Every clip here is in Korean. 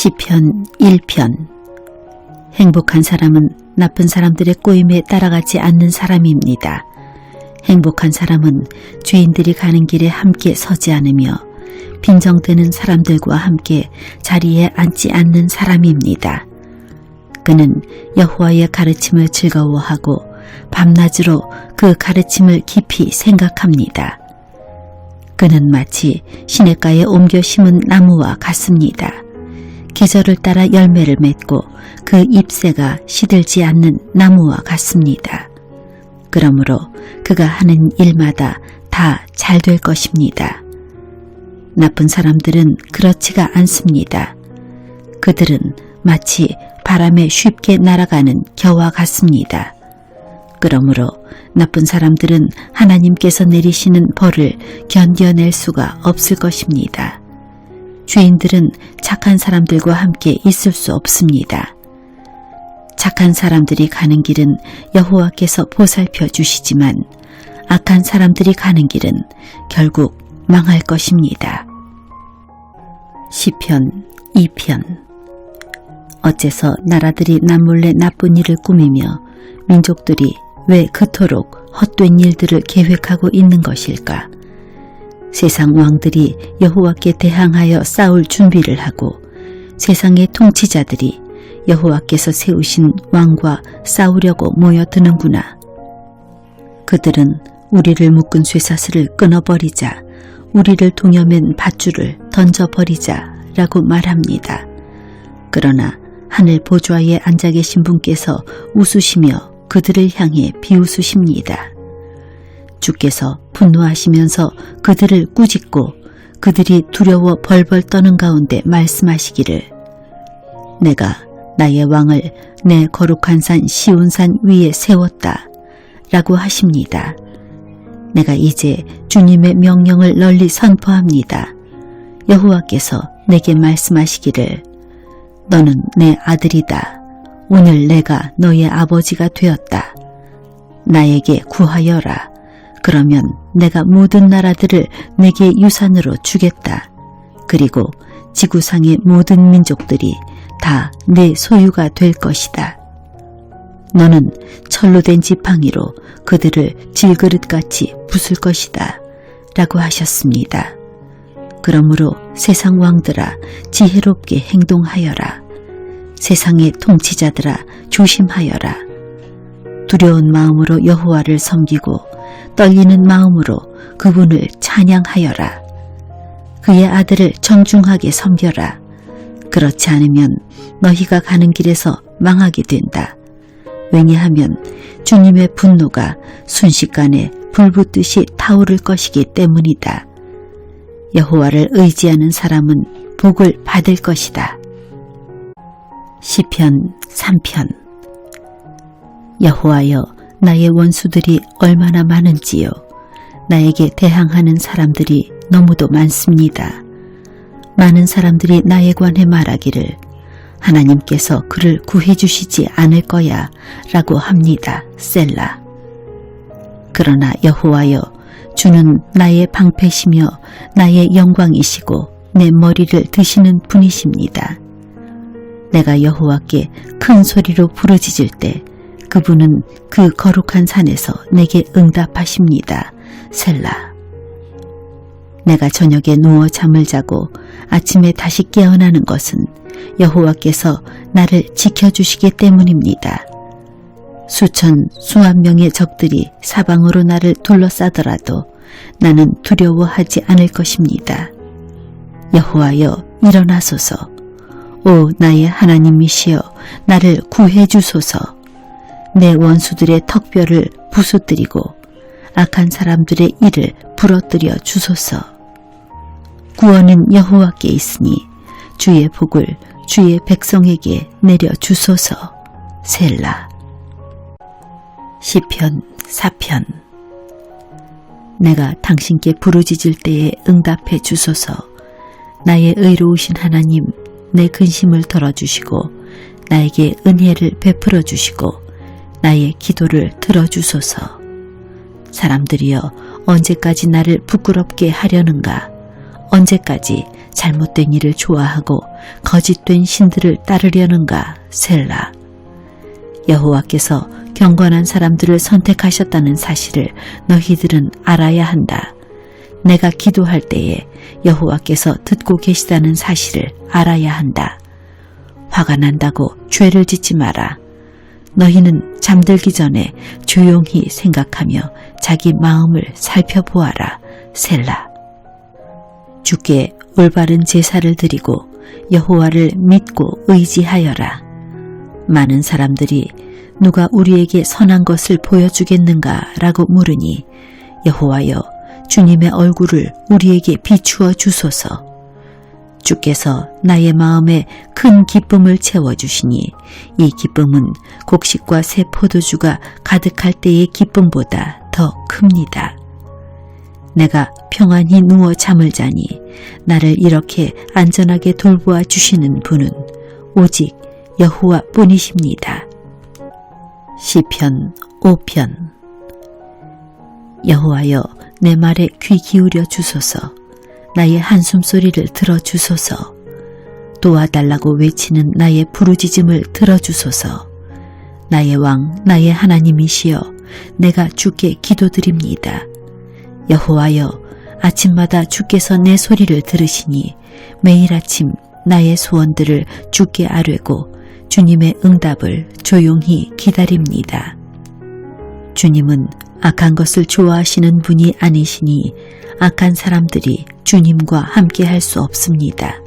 시편 1편. 행복한 사람은 나쁜 사람들의 꼬임에 따라가지 않는 사람입니다. 행복한 사람은 죄인들이 가는 길에 함께 서지 않으며 빈정대는 사람들과 함께 자리에 앉지 않는 사람입니다. 그는 여호와의 가르침을 즐거워하고 밤낮으로 그 가르침을 깊이 생각합니다. 그는 마치 시냇가에 옮겨 심은 나무와 같습니다. 계절을 따라 열매를 맺고 그 잎새가 시들지 않는 나무와 같습니다. 그러므로 그가 하는 일마다 다 잘 될 것입니다. 나쁜 사람들은 그렇지가 않습니다. 그들은 마치 바람에 쉽게 날아가는 겨와 같습니다. 그러므로 나쁜 사람들은 하나님께서 내리시는 벌을 견뎌낼 수가 없을 것입니다. 죄인들은 착한 사람들과 함께 있을 수 없습니다. 착한 사람들이 가는 길은 여호와께서 보살펴 주시지만 악한 사람들이 가는 길은 결국 망할 것입니다. 시편 2편. 어째서 나라들이 남몰래 나쁜 일을 꾸미며 민족들이 왜 그토록 헛된 일들을 계획하고 있는 것일까? 세상 왕들이 여호와께 대항하여 싸울 준비를 하고 세상의 통치자들이 여호와께서 세우신 왕과 싸우려고 모여드는구나. 그들은 우리를 묶은 쇠사슬을 끊어버리자, 우리를 동여맨 밧줄을 던져버리자 라고 말합니다. 그러나 하늘 보좌에 앉아 계신 분께서 웃으시며 그들을 향해 비웃으십니다. 주께서 분노하시면서 그들을 꾸짖고 그들이 두려워 벌벌 떠는 가운데 말씀하시기를, 내가 나의 왕을 내 거룩한 산 시온산 위에 세웠다 라고 하십니다. 내가 이제 주님의 명령을 널리 선포합니다. 여호와께서 내게 말씀하시기를, 너는 내 아들이다. 오늘 내가 너의 아버지가 되었다. 나에게 구하여라. 그러면 내가 모든 나라들을 내게 유산으로 주겠다. 그리고 지구상의 모든 민족들이 다 내 소유가 될 것이다. 너는 철로 된 지팡이로 그들을 질그릇같이 부술 것이다 라고 하셨습니다. 그러므로 세상 왕들아 지혜롭게 행동하여라. 세상의 통치자들아 조심하여라. 두려운 마음으로 여호와를 섬기고 떨리는 마음으로 그분을 찬양하여라. 그의 아들을 정중하게 섬겨라. 그렇지 않으면 너희가 가는 길에서 망하게 된다. 왜냐하면 주님의 분노가 순식간에 불붙듯이 타오를 것이기 때문이다. 여호와를 의지하는 사람은 복을 받을 것이다. 시편 3편. 여호와여, 나의 원수들이 얼마나 많은지요. 나에게 대항하는 사람들이 너무도 많습니다. 많은 사람들이 나에 관해 말하기를, 하나님께서 그를 구해주시지 않을 거야 라고 합니다. 셀라. 그러나 여호와여, 주는 나의 방패시며 나의 영광이시고 내 머리를 드시는 분이십니다. 내가 여호와께 큰 소리로 부르짖을 때 그분은 그 거룩한 산에서 내게 응답하십니다. 셀라. 내가 저녁에 누워 잠을 자고 아침에 다시 깨어나는 것은 여호와께서 나를 지켜주시기 때문입니다. 수천 수만 명의 적들이 사방으로 나를 둘러싸더라도 나는 두려워하지 않을 것입니다. 여호와여, 일어나소서. 오 나의 하나님이시여, 나를 구해 주소서. 내 원수들의 턱뼈를 부수뜨리고 악한 사람들의 이를 부러뜨려 주소서. 구원은 여호와께 있으니 주의 복을 주의 백성에게 내려 주소서. 셀라. 시편 4편. 내가 당신께 부르짖을 때에 응답해 주소서. 나의 의로우신 하나님, 내 근심을 덜어주시고 나에게 은혜를 베풀어 주시고 나의 기도를 들어주소서. 사람들이여, 언제까지 나를 부끄럽게 하려는가? 언제까지 잘못된 일을 좋아하고 거짓된 신들을 따르려는가 셀라. 여호와께서 경건한 사람들을 선택하셨다는 사실을 너희들은 알아야 한다. 내가 기도할 때에 여호와께서 듣고 계시다는 사실을 알아야 한다. 화가 난다고 죄를 짓지 마라. 너희는 잠들기 전에 조용히 생각하며 자기 마음을 살펴보아라. 셀라. 주께 올바른 제사를 드리고 여호와를 믿고 의지하여라. 많은 사람들이 누가 우리에게 선한 것을 보여주겠는가 라고 물으니 여호와여 주님의 얼굴을 우리에게 비추어 주소서. 주께서 나의 마음에 큰 기쁨을 채워주시니 이 기쁨은 곡식과 새 포도주가 가득할 때의 기쁨보다 더 큽니다. 내가 평안히 누워 잠을 자니 나를 이렇게 안전하게 돌보아 주시는 분은 오직 여호와 뿐이십니다. 시편 5편. 여호와여 내 말에 귀 기울여 주소서. 나의 한숨소리를 들어주소서. 도와달라고 외치는 나의 부르짖음을 들어주소서. 나의 왕 나의 하나님이시여 내가 주께 기도드립니다. 여호와여 아침마다 주께서 내 소리를 들으시니 매일 아침 나의 소원들을 주께 아뢰고 주님의 응답을 조용히 기다립니다. 주님은 악한 것을 좋아하시는 분이 아니시니 악한 사람들이 주님과 함께 할 수 없습니다.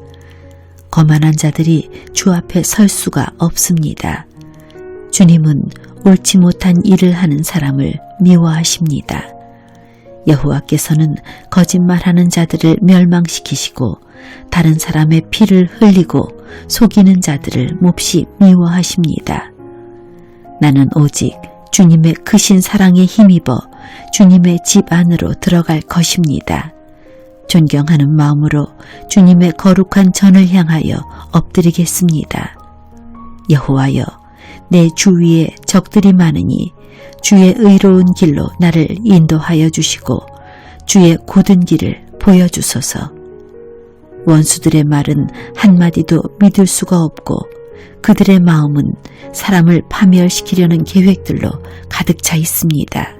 거만한 자들이 주 앞에 설 수가 없습니다. 주님은 옳지 못한 일을 하는 사람을 미워하십니다. 여호와께서는 거짓말하는 자들을 멸망시키시고 다른 사람의 피를 흘리고 속이는 자들을 몹시 미워하십니다. 나는 오직 주님의 크신 사랑에 힘입어 주님의 집 안으로 들어갈 것입니다. 존경하는 마음으로 주님의 거룩한 전을 향하여 엎드리겠습니다. 여호와여 내 주위에 적들이 많으니 주의 의로운 길로 나를 인도하여 주시고 주의 곧은 길을 보여주소서. 원수들의 말은 한마디도 믿을 수가 없고 그들의 마음은 사람을 파멸시키려는 계획들로 가득 차 있습니다.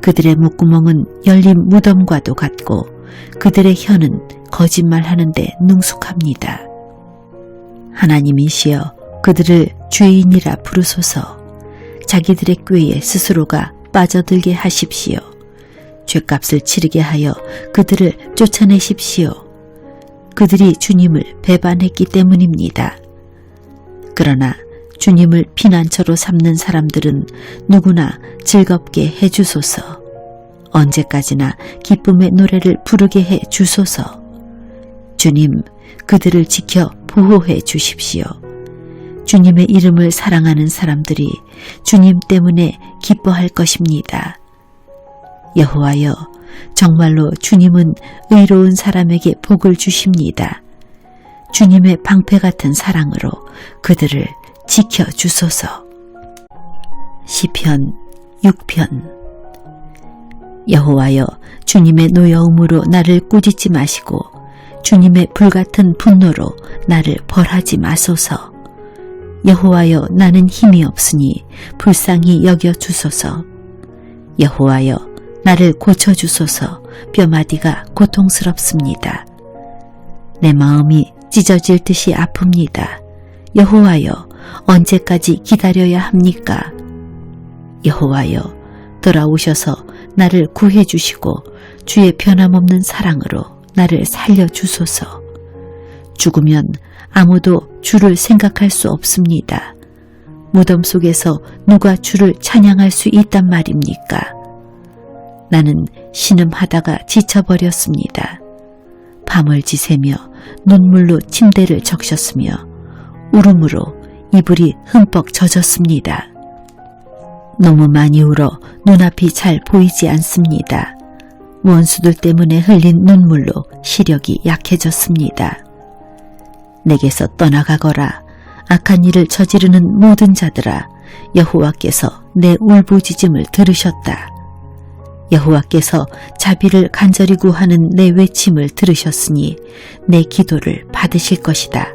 그들의 목구멍은 열린 무덤과도 같고 그들의 혀는 거짓말하는데 능숙합니다. 하나님이시여 그들을 죄인이라 부르소서. 자기들의 꾀에 스스로가 빠져들게 하십시오. 죗값을 치르게 하여 그들을 쫓아내십시오. 그들이 주님을 배반했기 때문입니다. 그러나 주님을 피난처로 삼는 사람들은 누구나 즐겁게 해주소서. 언제까지나 기쁨의 노래를 부르게 해 주소서. 주님, 그들을 지켜 보호해 주십시오. 주님의 이름을 사랑하는 사람들이 주님 때문에 기뻐할 것입니다. 여호와여, 정말로 주님은 의로운 사람에게 복을 주십니다. 주님의 방패 같은 사랑으로 그들을 지켜주소서. 시편 6편. 여호와여 주님의 노여움으로 나를 꾸짖지 마시고 주님의 불같은 분노로 나를 벌하지 마소서. 여호와여 나는 힘이 없으니 불쌍히 여겨주소서. 여호와여 나를 고쳐주소서. 뼈마디가 고통스럽습니다. 내 마음이 찢어질 듯이 아픕니다. 여호와여 언제까지 기다려야 합니까? 여호와여 돌아오셔서 나를 구해주시고 주의 변함없는 사랑으로 나를 살려주소서. 죽으면 아무도 주를 생각할 수 없습니다. 무덤 속에서 누가 주를 찬양할 수 있단 말입니까? 나는 신음하다가 지쳐버렸습니다. 밤을 지새며 눈물로 침대를 적셨으며 울음으로 이불이 흠뻑 젖었습니다. 너무 많이 울어 눈앞이 잘 보이지 않습니다. 원수들 때문에 흘린 눈물로 시력이 약해졌습니다. 내게서 떠나가거라. 악한 일을 저지르는 모든 자들아, 여호와께서 내 울부짖음을 들으셨다. 여호와께서 자비를 간절히 구하는 내 외침을 들으셨으니 내 기도를 받으실 것이다.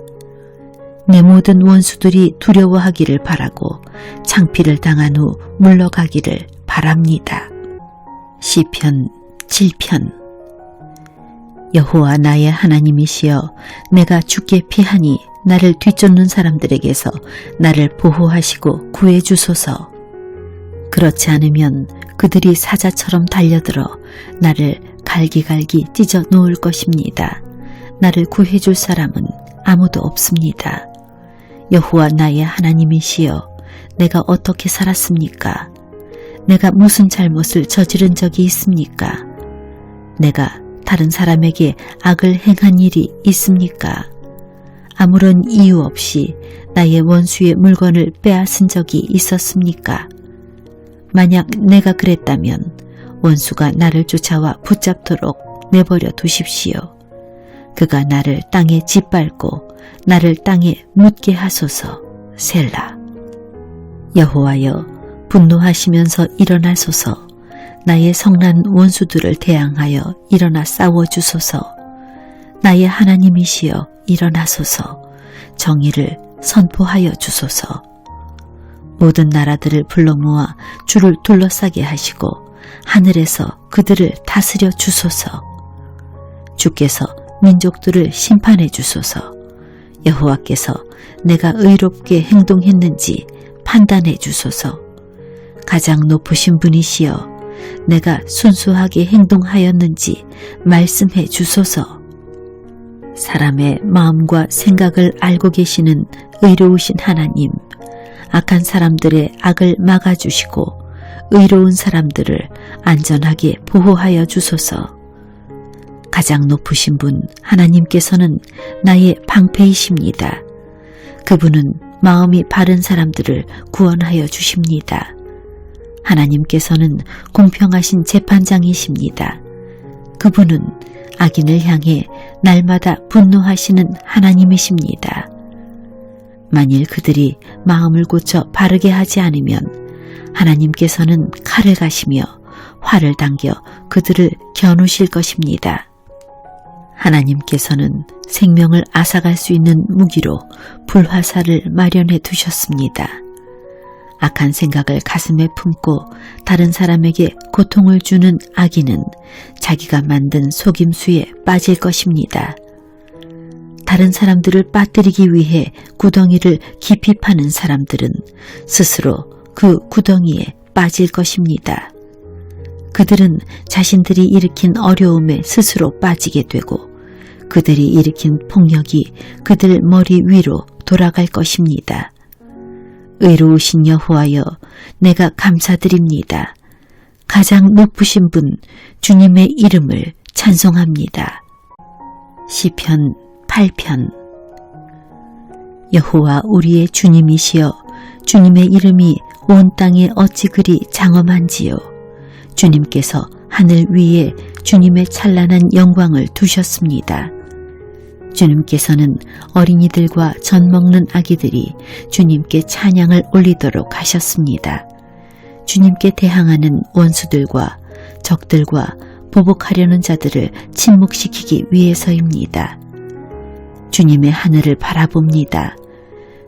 내 모든 원수들이 두려워하기를 바라고 창피를 당한 후 물러가기를 바랍니다. 시편 7편. 여호와 나의 하나님이시여, 내가 주께 피하니 나를 뒤쫓는 사람들에게서 나를 보호하시고 구해주소서. 그렇지 않으면 그들이 사자처럼 달려들어 나를 갈기갈기 찢어 놓을 것입니다. 나를 구해줄 사람은 아무도 없습니다. 여호와 나의 하나님이시여, 내가 어떻게 살았습니까? 내가 무슨 잘못을 저지른 적이 있습니까? 내가 다른 사람에게 악을 행한 일이 있습니까? 아무런 이유 없이 나의 원수의 물건을 빼앗은 적이 있었습니까? 만약 내가 그랬다면 원수가 나를 쫓아와 붙잡도록 내버려 두십시오. 그가 나를 땅에 짓밟고 나를 땅에 묻게 하소서. 셀라. 여호와여, 분노하시면서 일어나소서. 나의 성난 원수들을 대항하여 일어나 싸워주소서. 나의 하나님이시여, 일어나소서. 정의를 선포하여 주소서. 모든 나라들을 불러 모아 주를 둘러싸게 하시고 하늘에서 그들을 다스려 주소서. 주께서 민족들을 심판해 주소서. 여호와께서 내가 의롭게 행동했는지 판단해 주소서. 가장 높으신 분이시여, 내가 순수하게 행동하였는지 말씀해 주소서. 사람의 마음과 생각을 알고 계시는 의로우신 하나님, 악한 사람들의 악을 막아주시고 의로운 사람들을 안전하게 보호하여 주소서. 가장 높으신 분 하나님께서는 나의 방패이십니다. 그분은 마음이 바른 사람들을 구원하여 주십니다. 하나님께서는 공평하신 재판장이십니다. 그분은 악인을 향해 날마다 분노하시는 하나님이십니다. 만일 그들이 마음을 고쳐 바르게 하지 않으면 하나님께서는 칼을 가시며 활을 당겨 그들을 겨누실 것입니다. 하나님께서는 생명을 앗아갈 수 있는 무기로 불화살을 마련해 두셨습니다. 악한 생각을 가슴에 품고 다른 사람에게 고통을 주는 악인은 자기가 만든 속임수에 빠질 것입니다. 다른 사람들을 빠뜨리기 위해 구덩이를 깊이 파는 사람들은 스스로 그 구덩이에 빠질 것입니다. 그들은 자신들이 일으킨 어려움에 스스로 빠지게 되고 그들이 일으킨 폭력이 그들 머리 위로 돌아갈 것입니다. 의로우신 여호와여, 내가 감사드립니다. 가장 높으신 분 주님의 이름을 찬송합니다. 시편 8편. 여호와 우리의 주님이시여, 주님의 이름이 온 땅에 어찌 그리 장엄한지요. 주님께서 하늘 위에 주님의 찬란한 영광을 두셨습니다. 주님께서는 어린이들과 젖 먹는 아기들이 주님께 찬양을 올리도록 하셨습니다. 주님께 대항하는 원수들과 적들과 보복하려는 자들을 침묵시키기 위해서입니다. 주님의 하늘을 바라봅니다.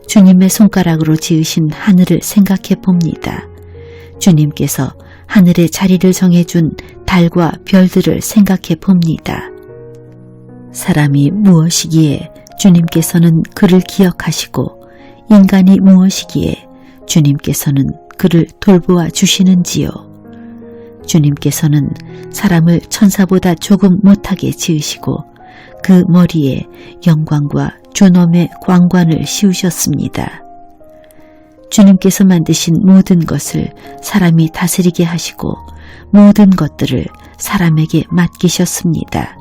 주님의 손가락으로 지으신 하늘을 생각해 봅니다. 주님께서 하늘에 자리를 정해준 달과 별들을 생각해 봅니다. 사람이 무엇이기에 주님께서는 그를 기억하시고 인간이 무엇이기에 주님께서는 그를 돌보아 주시는지요. 주님께서는 사람을 천사보다 조금 못하게 지으시고 그 머리에 영광과 존엄의 광관을 씌우셨습니다. 주님께서 만드신 모든 것을 사람이 다스리게 하시고 모든 것들을 사람에게 맡기셨습니다.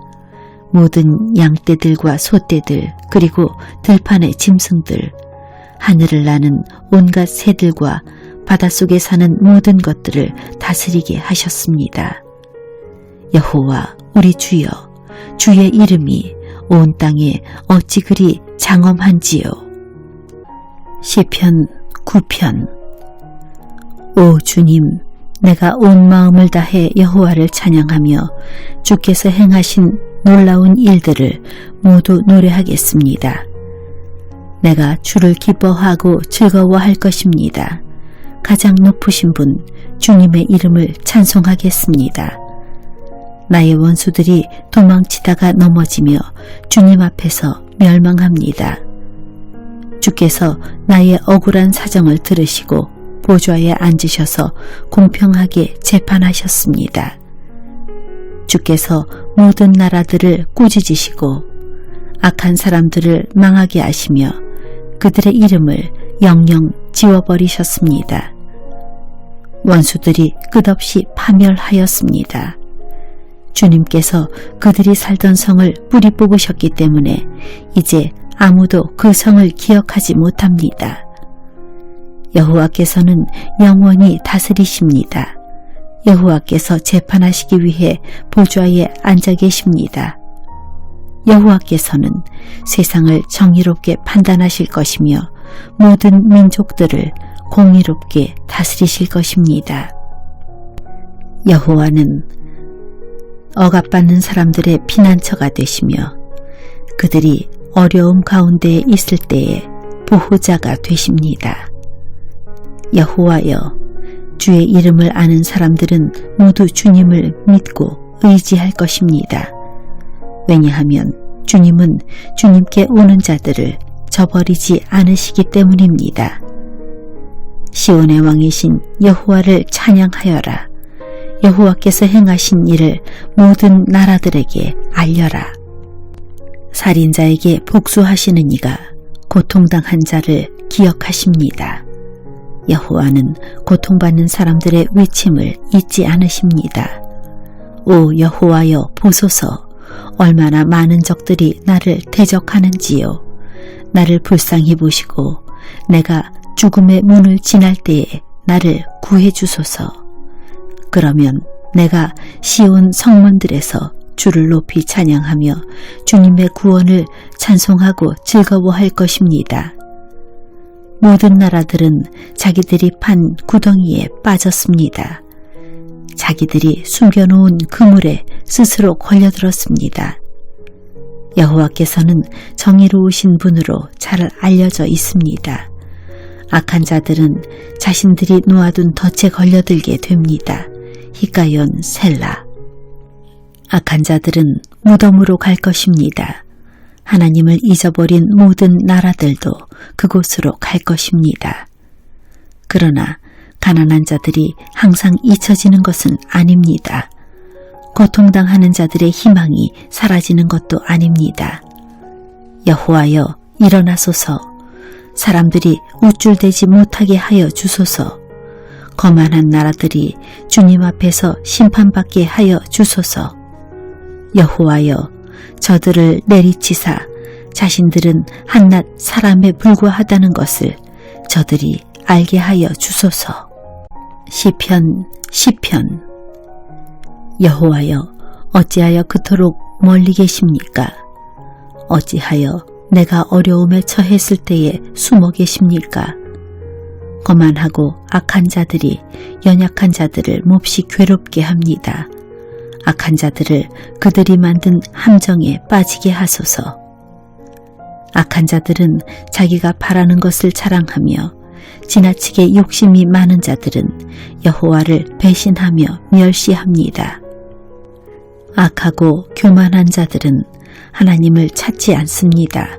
모든 양떼들과 소떼들 그리고 들판의 짐승들, 하늘을 나는 온갖 새들과 바닷속에 사는 모든 것들을 다스리게 하셨습니다. 여호와 우리 주여, 주의 이름이 온 땅에 어찌 그리 장엄한지요. 시편 9편. 오 주님, 내가 온 마음을 다해 여호와를 찬양하며 주께서 행하신 놀라운 일들을 모두 노래하겠습니다. 내가 주를 기뻐하고 즐거워할 것입니다. 가장 높으신 분 주님의 이름을 찬송하겠습니다. 나의 원수들이 도망치다가 넘어지며 주님 앞에서 멸망합니다. 주께서 나의 억울한 사정을 들으시고 보좌에 앉으셔서 공평하게 재판하셨습니다. 주께서 모든 나라들을 꾸짖으시고 악한 사람들을 망하게 하시며 그들의 이름을 영영 지워버리셨습니다. 원수들이 끝없이 파멸하였습니다. 주님께서 그들이 살던 성을 뿌리 뽑으셨기 때문에 이제 아무도 그 성을 기억하지 못합니다. 여호와께서는 영원히 다스리십니다. 여호와께서 재판하시기 위해 보좌에 앉아 계십니다. 여호와께서는 세상을 정의롭게 판단하실 것이며 모든 민족들을 공의롭게 다스리실 것입니다. 여호와는 억압받는 사람들의 피난처가 되시며 그들이 어려움 가운데 있을 때에 보호자가 되십니다. 여호와여, 주의 이름을 아는 사람들은 모두 주님을 믿고 의지할 것입니다. 왜냐하면 주님은 주님께 오는 자들을 저버리지 않으시기 때문입니다. 시온의 왕이신 여호와를 찬양하여라. 여호와께서 행하신 일을 모든 나라들에게 알려라. 살인자에게 복수하시는 이가 고통당한 자를 기억하십니다. 여호와는 고통받는 사람들의 외침을 잊지 않으십니다. 오 여호와여, 보소서. 얼마나 많은 적들이 나를 대적하는지요. 나를 불쌍히 보시고 내가 죽음의 문을 지날 때에 나를 구해 주소서. 그러면 내가 시온 성문들에서 주를 높이 찬양하며 주님의 구원을 찬송하고 즐거워할 것입니다. 모든 나라들은 자기들이 판 구덩이에 빠졌습니다. 자기들이 숨겨놓은 그물에 스스로 걸려들었습니다. 여호와께서는 정의로우신 분으로 잘 알려져 있습니다. 악한 자들은 자신들이 놓아둔 덫에 걸려들게 됩니다. 히가연 셀라. 악한 자들은 무덤으로 갈 것입니다. 하나님을 잊어버린 모든 나라들도 그곳으로 갈 것입니다. 그러나 가난한 자들이 항상 잊혀지는 것은 아닙니다. 고통당하는 자들의 희망이 사라지는 것도 아닙니다. 여호와여, 일어나소서. 사람들이 우쭐대지 못하게 하여 주소서. 거만한 나라들이 주님 앞에서 심판받게 하여 주소서. 여호와여, 저들을 내리치사 자신들은 한낱 사람에 불과하다는 것을 저들이 알게 하여 주소서. 시편 여호와여, 어찌하여 그토록 멀리 계십니까? 어찌하여 내가 어려움에 처했을 때에 숨어 계십니까? 거만하고 악한 자들이 연약한 자들을 몹시 괴롭게 합니다. 악한 자들을 그들이 만든 함정에 빠지게 하소서. 악한 자들은 자기가 바라는 것을 자랑하며 지나치게 욕심이 많은 자들은 여호와를 배신하며 멸시합니다. 악하고 교만한 자들은 하나님을 찾지 않습니다.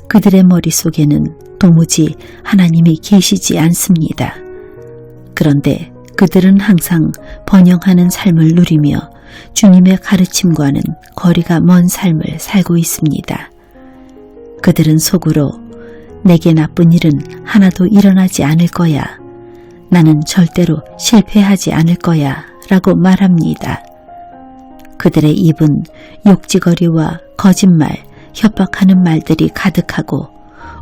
그들의 머릿속에는 도무지 하나님이 계시지 않습니다. 그런데 그들은 항상 번영하는 삶을 누리며 주님의 가르침과는 거리가 먼 삶을 살고 있습니다. 그들은 속으로 내게 나쁜 일은 하나도 일어나지 않을 거야. 나는 절대로 실패하지 않을 거야 라고 말합니다. 그들의 입은 욕지거리와 거짓말, 협박하는 말들이 가득하고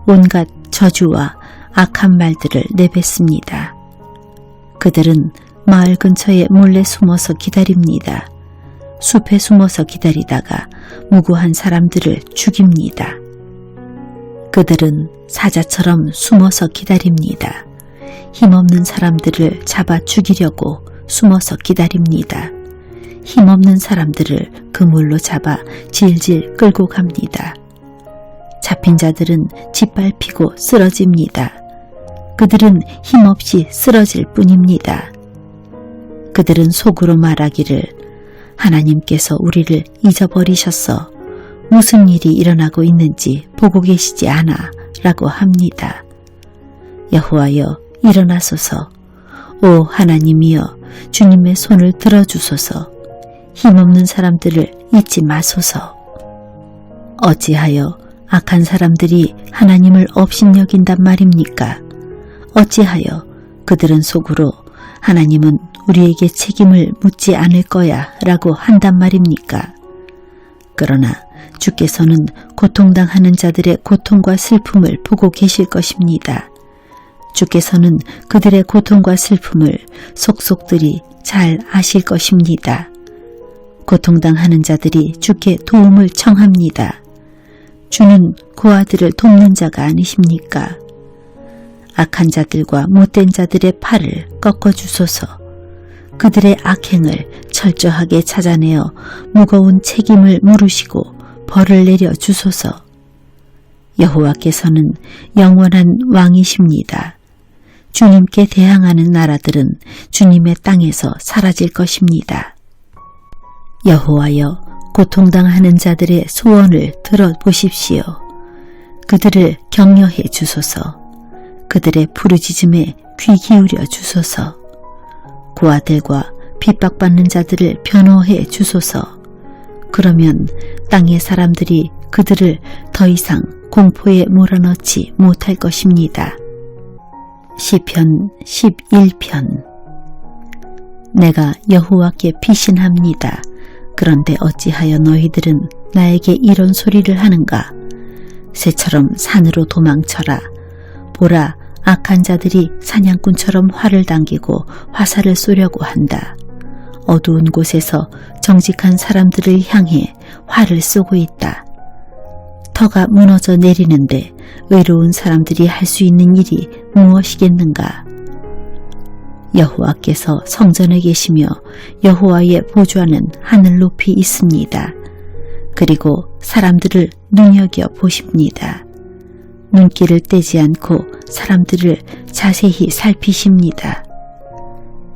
온갖 저주와 악한 말들을 내뱉습니다. 그들은 마을 근처에 몰래 숨어서 기다립니다. 숲에 숨어서 기다리다가 무고한 사람들을 죽입니다. 그들은 사자처럼 숨어서 기다립니다. 힘없는 사람들을 잡아 죽이려고 숨어서 기다립니다. 힘없는 사람들을 그물로 잡아 질질 끌고 갑니다. 잡힌 자들은 짓밟히고 쓰러집니다. 그들은 힘없이 쓰러질 뿐입니다. 그들은 속으로 말하기를 하나님께서 우리를 잊어버리셨어. 무슨 일이 일어나고 있는지 보고 계시지 않아 라고 합니다. 여호와여 일어나소서. 오 하나님이여 주님의 손을 들어주소서. 힘없는 사람들을 잊지 마소서. 어찌하여 악한 사람들이 하나님을 업신여긴단 말입니까? 어찌하여 그들은 속으로 하나님은 우리에게 책임을 묻지 않을 거야 라고 한단 말입니까? 그러나 주께서는 고통당하는 자들의 고통과 슬픔을 보고 계실 것입니다. 주께서는 그들의 고통과 슬픔을 속속들이 잘 아실 것입니다. 고통당하는 자들이 주께 도움을 청합니다. 주는 고아들을 돕는 자가 아니십니까? 악한 자들과 못된 자들의 팔을 꺾어주소서. 그들의 악행을 철저하게 찾아내어 무거운 책임을 물으시고 벌을 내려주소서. 여호와께서는 영원한 왕이십니다. 주님께 대항하는 나라들은 주님의 땅에서 사라질 것입니다. 여호와여 고통당하는 자들의 소원을 들어보십시오. 그들을 격려해 주소서. 그들의 부르짖음에 귀 기울여 주소서. 고아들과 핍박받는 자들을 변호해 주소서. 그러면 땅의 사람들이 그들을 더 이상 공포에 몰아넣지 못할 것입니다. 시편 11편. 내가 여호와께 피신합니다. 그런데 어찌하여 너희들은 나에게 이런 소리를 하는가? 새처럼 산으로 도망쳐라. 보라, 악한 자들이 사냥꾼처럼 활을 당기고 화살을 쏘려고 한다. 어두운 곳에서 정직한 사람들을 향해 활을 쏘고 있다. 터가 무너져 내리는데 의로운 사람들이 할 수 있는 일이 무엇이겠는가? 여호와께서 성전에 계시며 여호와의 보좌는 하늘 높이 있습니다. 그리고 사람들을 눈여겨 보십니다. 눈길을 떼지 않고 사람들을 자세히 살피십니다.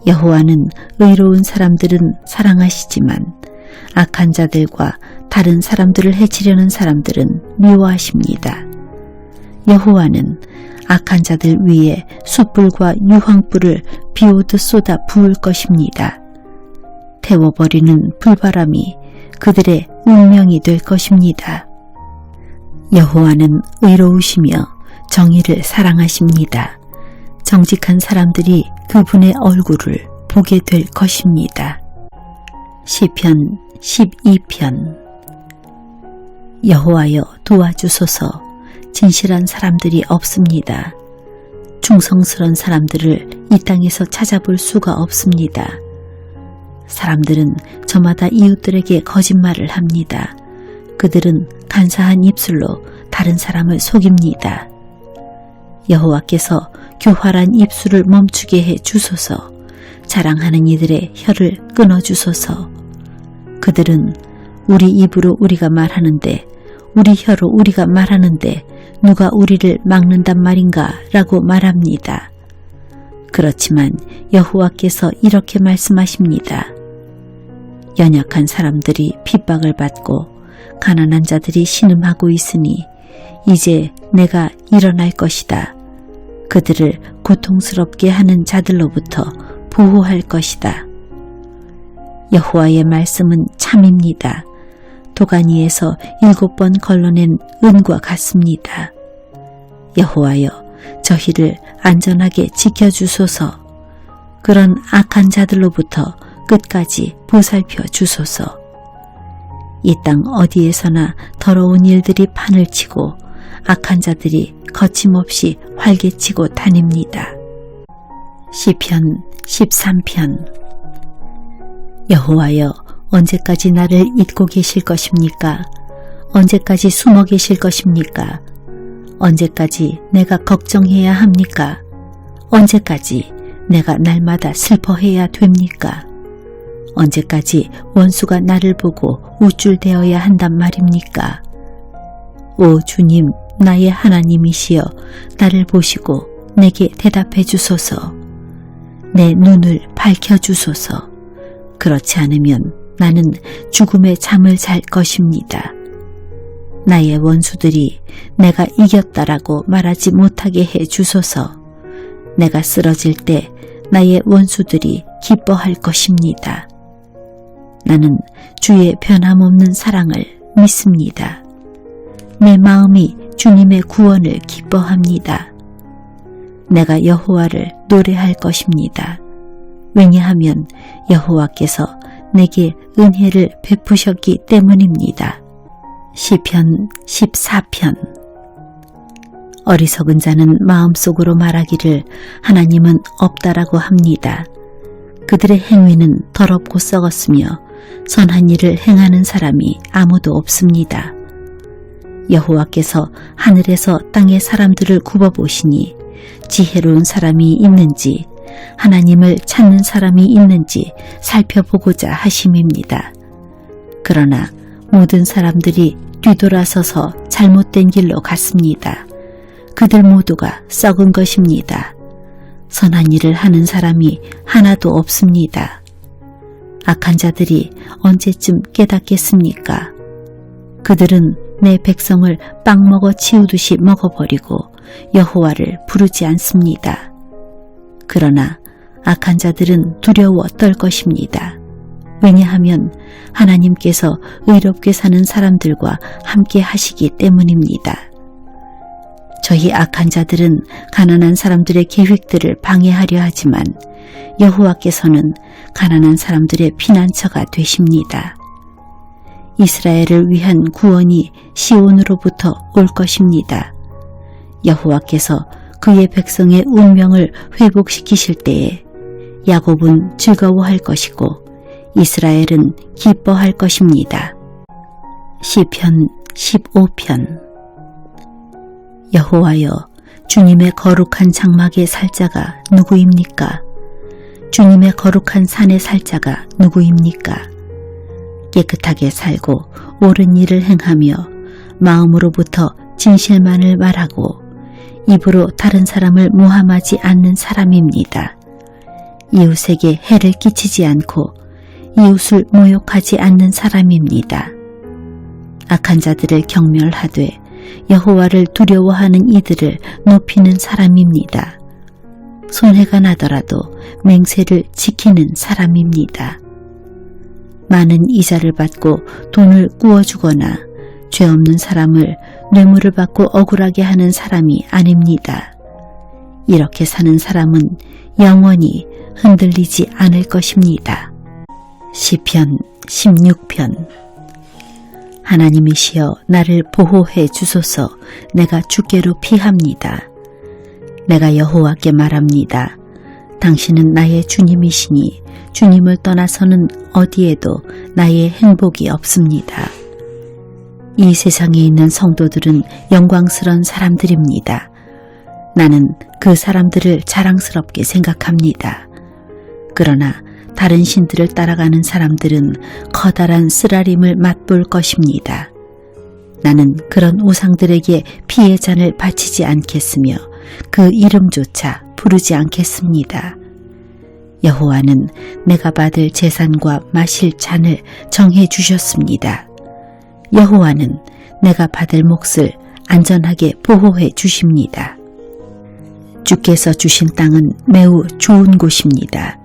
여호와는 의로운 사람들은 사랑하시지만 악한 자들과 다른 사람들을 해치려는 사람들은 미워하십니다. 여호와는 악한 자들 위에 숯불과 유황불을 비오듯 쏟아 부을 것입니다. 태워버리는 불바람이 그들의 운명이 될 것입니다. 여호와는 의로우시며 정의를 사랑하십니다. 정직한 사람들이 그분의 얼굴을 보게 될 것입니다. 시편 12편. 여호와여 도와주소서. 진실한 사람들이 없습니다. 충성스러운 사람들을 이 땅에서 찾아볼 수가 없습니다. 사람들은 저마다 이웃들에게 거짓말을 합니다. 그들은 간사한 입술로 다른 사람을 속입니다. 여호와께서 교활한 입술을 멈추게 해 주소서. 자랑하는 이들의 혀를 끊어주소서. 그들은 우리 입으로 우리가 말하는데 우리 혀로 우리가 말하는데 누가 우리를 막는단 말인가 라고 말합니다. 그렇지만 여호와께서 이렇게 말씀하십니다. 연약한 사람들이 핍박을 받고 가난한 자들이 신음하고 있으니 이제 내가 일어날 것이다. 그들을 고통스럽게 하는 자들로부터 보호할 것이다. 여호와의 말씀은 참입니다. 도가니에서 7번 걸러낸 은과 같습니다. 여호와여 저희를 안전하게 지켜주소서. 그런 악한 자들로부터 끝까지 보살펴 주소서. 이 땅 어디에서나 더러운 일들이 판을 치고 악한 자들이 거침없이 활개치고 다닙니다. 시편 13편. 여호와여 언제까지 나를 잊고 계실 것입니까? 언제까지 숨어 계실 것입니까? 언제까지 내가 걱정해야 합니까? 언제까지 내가 날마다 슬퍼해야 됩니까? 언제까지 원수가 나를 보고 우쭐대어야 한단 말입니까? 오 주님, 나의 하나님이시여 나를 보시고 내게 대답해 주소서. 내 눈을 밝혀주소서. 그렇지 않으면 나는 죽음의 잠을 잘 것입니다. 나의 원수들이 내가 이겼다라고 말하지 못하게 해 주소서. 내가 쓰러질 때 나의 원수들이 기뻐할 것입니다. 나는 주의 변함없는 사랑을 믿습니다. 내 마음이 주님의 구원을 기뻐합니다. 내가 여호와를 노래할 것입니다. 왜냐하면 여호와께서 내게 은혜를 베푸셨기 때문입니다. 시편 14편. 어리석은 자는 마음속으로 말하기를 하나님은 없다라고 합니다. 그들의 행위는 더럽고 썩었으며 선한 일을 행하는 사람이 아무도 없습니다. 여호와께서 하늘에서 땅의 사람들을 굽어보시니 지혜로운 사람이 있는지 하나님을 찾는 사람이 있는지 살펴보고자 하심입니다. 그러나 모든 사람들이 뒤돌아서서 잘못된 길로 갔습니다. 그들 모두가 썩은 것입니다. 선한 일을 하는 사람이 하나도 없습니다. 악한 자들이 언제쯤 깨닫겠습니까? 그들은 내 백성을 빵 먹어 치우듯이 먹어버리고 여호와를 부르지 않습니다. 그러나 악한 자들은 두려워 떨 것입니다. 왜냐하면 하나님께서 의롭게 사는 사람들과 함께 하시기 때문입니다. 저희 악한 자들은 가난한 사람들의 계획들을 방해하려 하지만 여호와께서는 가난한 사람들의 피난처가 되십니다. 이스라엘을 위한 구원이 시온으로부터 올 것입니다. 여호와께서 그의 백성의 운명을 회복시키실 때에 야곱은 즐거워할 것이고 이스라엘은 기뻐할 것입니다. 시편 15편. 여호와여, 주님의 거룩한 장막에 살 자가 누구입니까? 주님의 거룩한 산에 살 자가 누구입니까? 깨끗하게 살고 옳은 일을 행하며 마음으로부터 진실만을 말하고 입으로 다른 사람을 모함하지 않는 사람입니다. 이웃에게 해를 끼치지 않고 이웃을 모욕하지 않는 사람입니다. 악한 자들을 경멸하되 여호와를 두려워하는 이들을 높이는 사람입니다. 손해가 나더라도 맹세를 지키는 사람입니다. 많은 이자를 받고 돈을 꾸어주거나 죄 없는 사람을 뇌물을 받고 억울하게 하는 사람이 아닙니다. 이렇게 사는 사람은 영원히 흔들리지 않을 것입니다. 시편 16편. 하나님이시여 나를 보호해 주소서. 내가 주께로 피합니다. 내가 여호와께 말합니다. 당신은 나의 주님이시니 주님을 떠나서는 어디에도 나의 행복이 없습니다. 이 세상에 있는 성도들은 영광스러운 사람들입니다. 나는 그 사람들을 자랑스럽게 생각합니다. 그러나 다른 신들을 따라가는 사람들은 커다란 쓰라림을 맛볼 것입니다. 나는 그런 우상들에게 피의 잔을 바치지 않겠으며 그 이름조차 부르지 않겠습니다. 여호와는 내가 받을 제산과 마실 잔을 정해 주셨습니다. 여호와는 내가 받을 몫을 안전하게 보호해 주십니다. 주께서 주신 땅은 매우 좋은 곳입니다.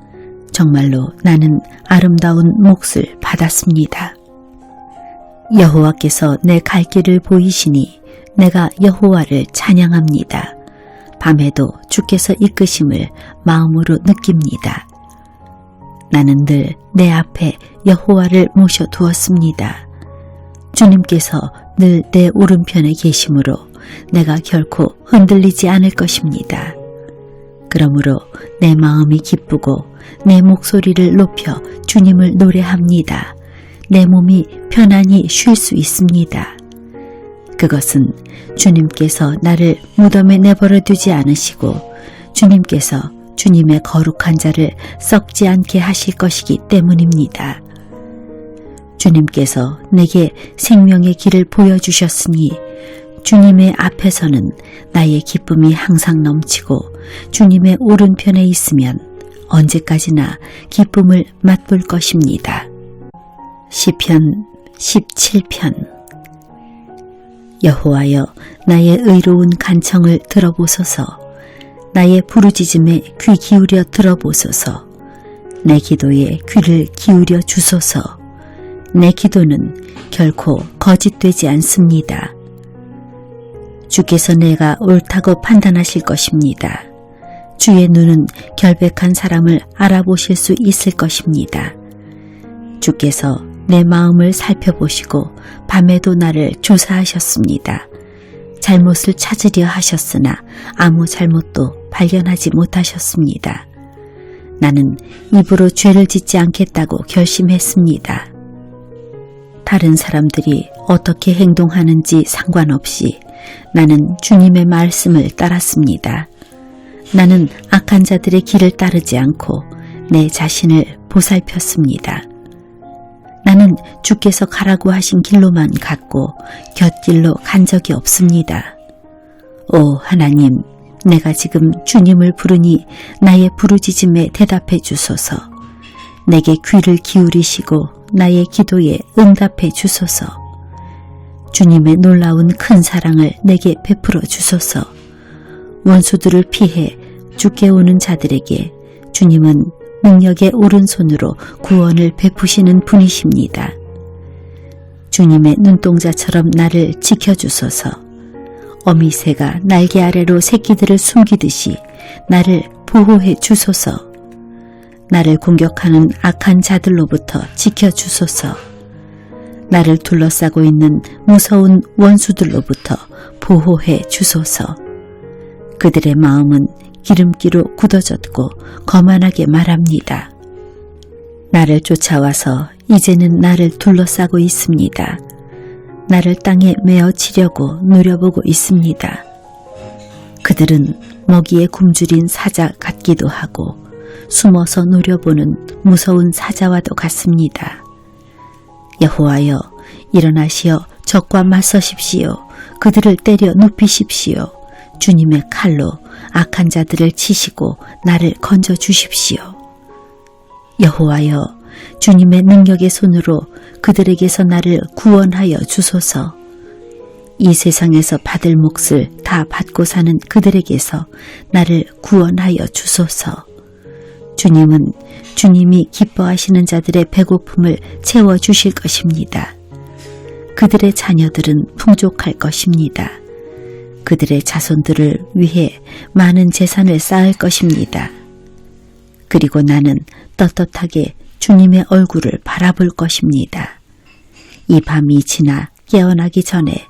정말로 나는 아름다운 몫을 받았습니다. 여호와께서 내 갈 길을 보이시니 내가 여호와를 찬양합니다. 밤에도 주께서 이끄심을 마음으로 느낍니다. 나는 늘 내 앞에 여호와를 모셔두었습니다. 주님께서 늘 내 오른편에 계심으로 내가 결코 흔들리지 않을 것입니다. 그러므로 내 마음이 기쁘고 내 목소리를 높여 주님을 노래합니다. 내 몸이 편안히 쉴 수 있습니다. 그것은 주님께서 나를 무덤에 내버려 두지 않으시고 주님께서 주님의 거룩한 자를 썩지 않게 하실 것이기 때문입니다. 주님께서 내게 생명의 길을 보여주셨으니 주님의 앞에서는 나의 기쁨이 항상 넘치고 주님의 오른편에 있으면 언제까지나 기쁨을 맛볼 것입니다. 시편 17편. 여호와여, 나의 의로운 간청을 들어보소서. 나의 부르짖음에 귀 기울여 들어보소서. 내 기도에 귀를 기울여 주소서. 내 기도는 결코 거짓되지 않습니다. 주께서 내가 옳다고 판단하실 것입니다. 주의 눈은 결백한 사람을 알아보실 수 있을 것입니다. 주께서 내 마음을 살펴보시고 밤에도 나를 조사하셨습니다. 잘못을 찾으려 하셨으나 아무 잘못도 발견하지 못하셨습니다. 나는 입으로 죄를 짓지 않겠다고 결심했습니다. 다른 사람들이 어떻게 행동하는지 상관없이 나는 주님의 말씀을 따랐습니다. 나는 악한 자들의 길을 따르지 않고 내 자신을 보살폈습니다. 나는 주께서 가라고 하신 길로만 갔고 곁길로 간 적이 없습니다. 오 하나님, 내가 지금 주님을 부르니 나의 부르짖음에 대답해 주소서. 내게 귀를 기울이시고 나의 기도에 응답해 주소서. 주님의 놀라운 큰 사랑을 내게 베풀어 주소서. 원수들을 피해 주께 오는 자들에게 주님은 능력의 오른손으로 구원을 베푸시는 분이십니다. 주님의 눈동자처럼 나를 지켜주소서. 어미새가 날개 아래로 새끼들을 숨기듯이 나를 보호해 주소서. 나를 공격하는 악한 자들로부터 지켜주소서. 나를 둘러싸고 있는 무서운 원수들로부터 보호해 주소서. 그들의 마음은 기름기로 굳어졌고 거만하게 말합니다. 나를 쫓아와서 이제는 나를 둘러싸고 있습니다. 나를 땅에 메어치려고 노려보고 있습니다. 그들은 먹이에 굶주린 사자 같기도 하고 숨어서 노려보는 무서운 사자와도 같습니다. 여호와여, 일어나시어 적과 맞서십시오. 그들을 때려 눕히십시오. 주님의 칼로 악한 자들을 치시고 나를 건져주십시오. 여호와여, 주님의 능력의 손으로 그들에게서 나를 구원하여 주소서. 이 세상에서 받을 몫을 다 받고 사는 그들에게서 나를 구원하여 주소서. 주님은 주님이 기뻐하시는 자들의 배고픔을 채워주실 것입니다. 그들의 자녀들은 풍족할 것입니다. 그들의 자손들을 위해 많은 재산을 쌓을 것입니다. 그리고 나는 떳떳하게 주님의 얼굴을 바라볼 것입니다. 이 밤이 지나 깨어나기 전에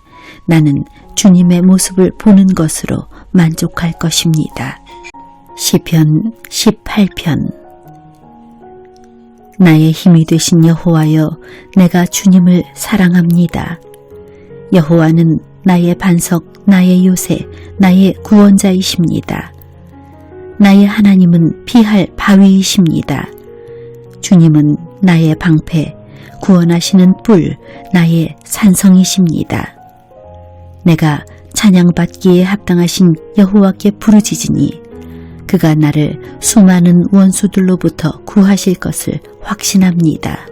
나는 주님의 모습을 보는 것으로 만족할 것입니다. 시편 18편. 나의 힘이 되신 여호와여, 내가 주님을 사랑합니다. 여호와는 나의 반석, 나의 요새, 나의 구원자이십니다. 나의 하나님은 피할 바위이십니다. 주님은 나의 방패, 구원하시는 뿔, 나의 산성이십니다. 내가 찬양받기에 합당하신 여호와께 부르짖으니 그가 나를 수많은 원수들로부터 구하실 것을 확신합니다.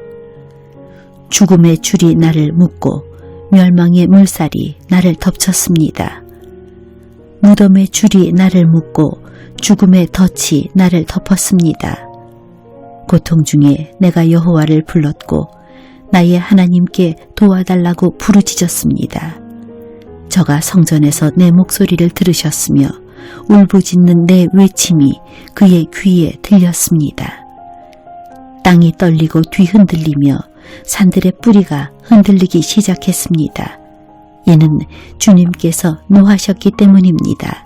죽음의 줄이 나를 묶고 멸망의 물살이 나를 덮쳤습니다. 무덤의 줄이 나를 묶고 죽음의 덫이 나를 덮었습니다. 고통 중에 내가 여호와를 불렀고 나의 하나님께 도와달라고 부르짖었습니다. 저가 성전에서 내 목소리를 들으셨으며 울부짖는 내 외침이 그의 귀에 들렸습니다. 땅이 떨리고 뒤흔들리며 산들의 뿌리가 흔들리기 시작했습니다. 이는 주님께서 노하셨기 때문입니다.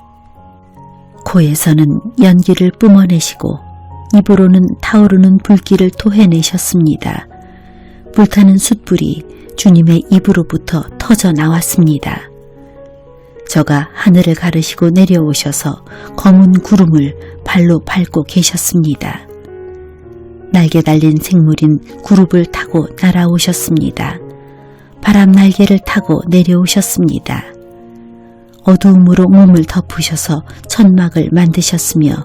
코에서는 연기를 뿜어내시고 입으로는 타오르는 불길을 토해내셨습니다. 불타는 숯불이 주님의 입으로부터 터져 나왔습니다. 저가 하늘을 가르시고 내려오셔서 검은 구름을 발로 밟고 계셨습니다. 날개 달린 생물인 구룹을 타고 날아오셨습니다. 바람 날개를 타고 내려오셨습니다. 어두움으로 몸을 덮으셔서 천막을 만드셨으며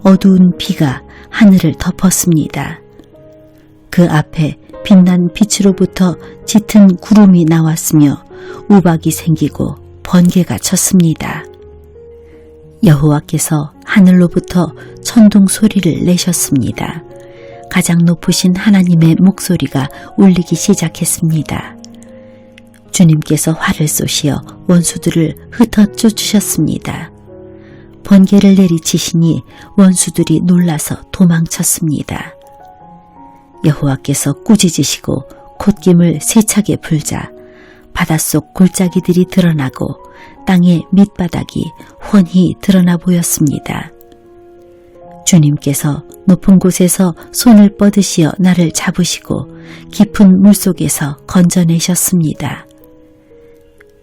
어두운 비가 하늘을 덮었습니다. 그 앞에 빛난 빛으로부터 짙은 구름이 나왔으며 우박이 생기고 번개가 쳤습니다. 여호와께서 하늘로부터 천둥 소리를 내셨습니다. 가장 높으신 하나님의 목소리가 울리기 시작했습니다. 주님께서 활을 쏘시어 원수들을 흩어 쫓으셨습니다. 번개를 내리치시니 원수들이 놀라서 도망쳤습니다. 여호와께서 꾸짖으시고 콧김을 세차게 불자 바닷속 골짜기들이 드러나고 땅의 밑바닥이 훤히 드러나 보였습니다. 주님께서 높은 곳에서 손을 뻗으시어 나를 잡으시고 깊은 물속에서 건져내셨습니다.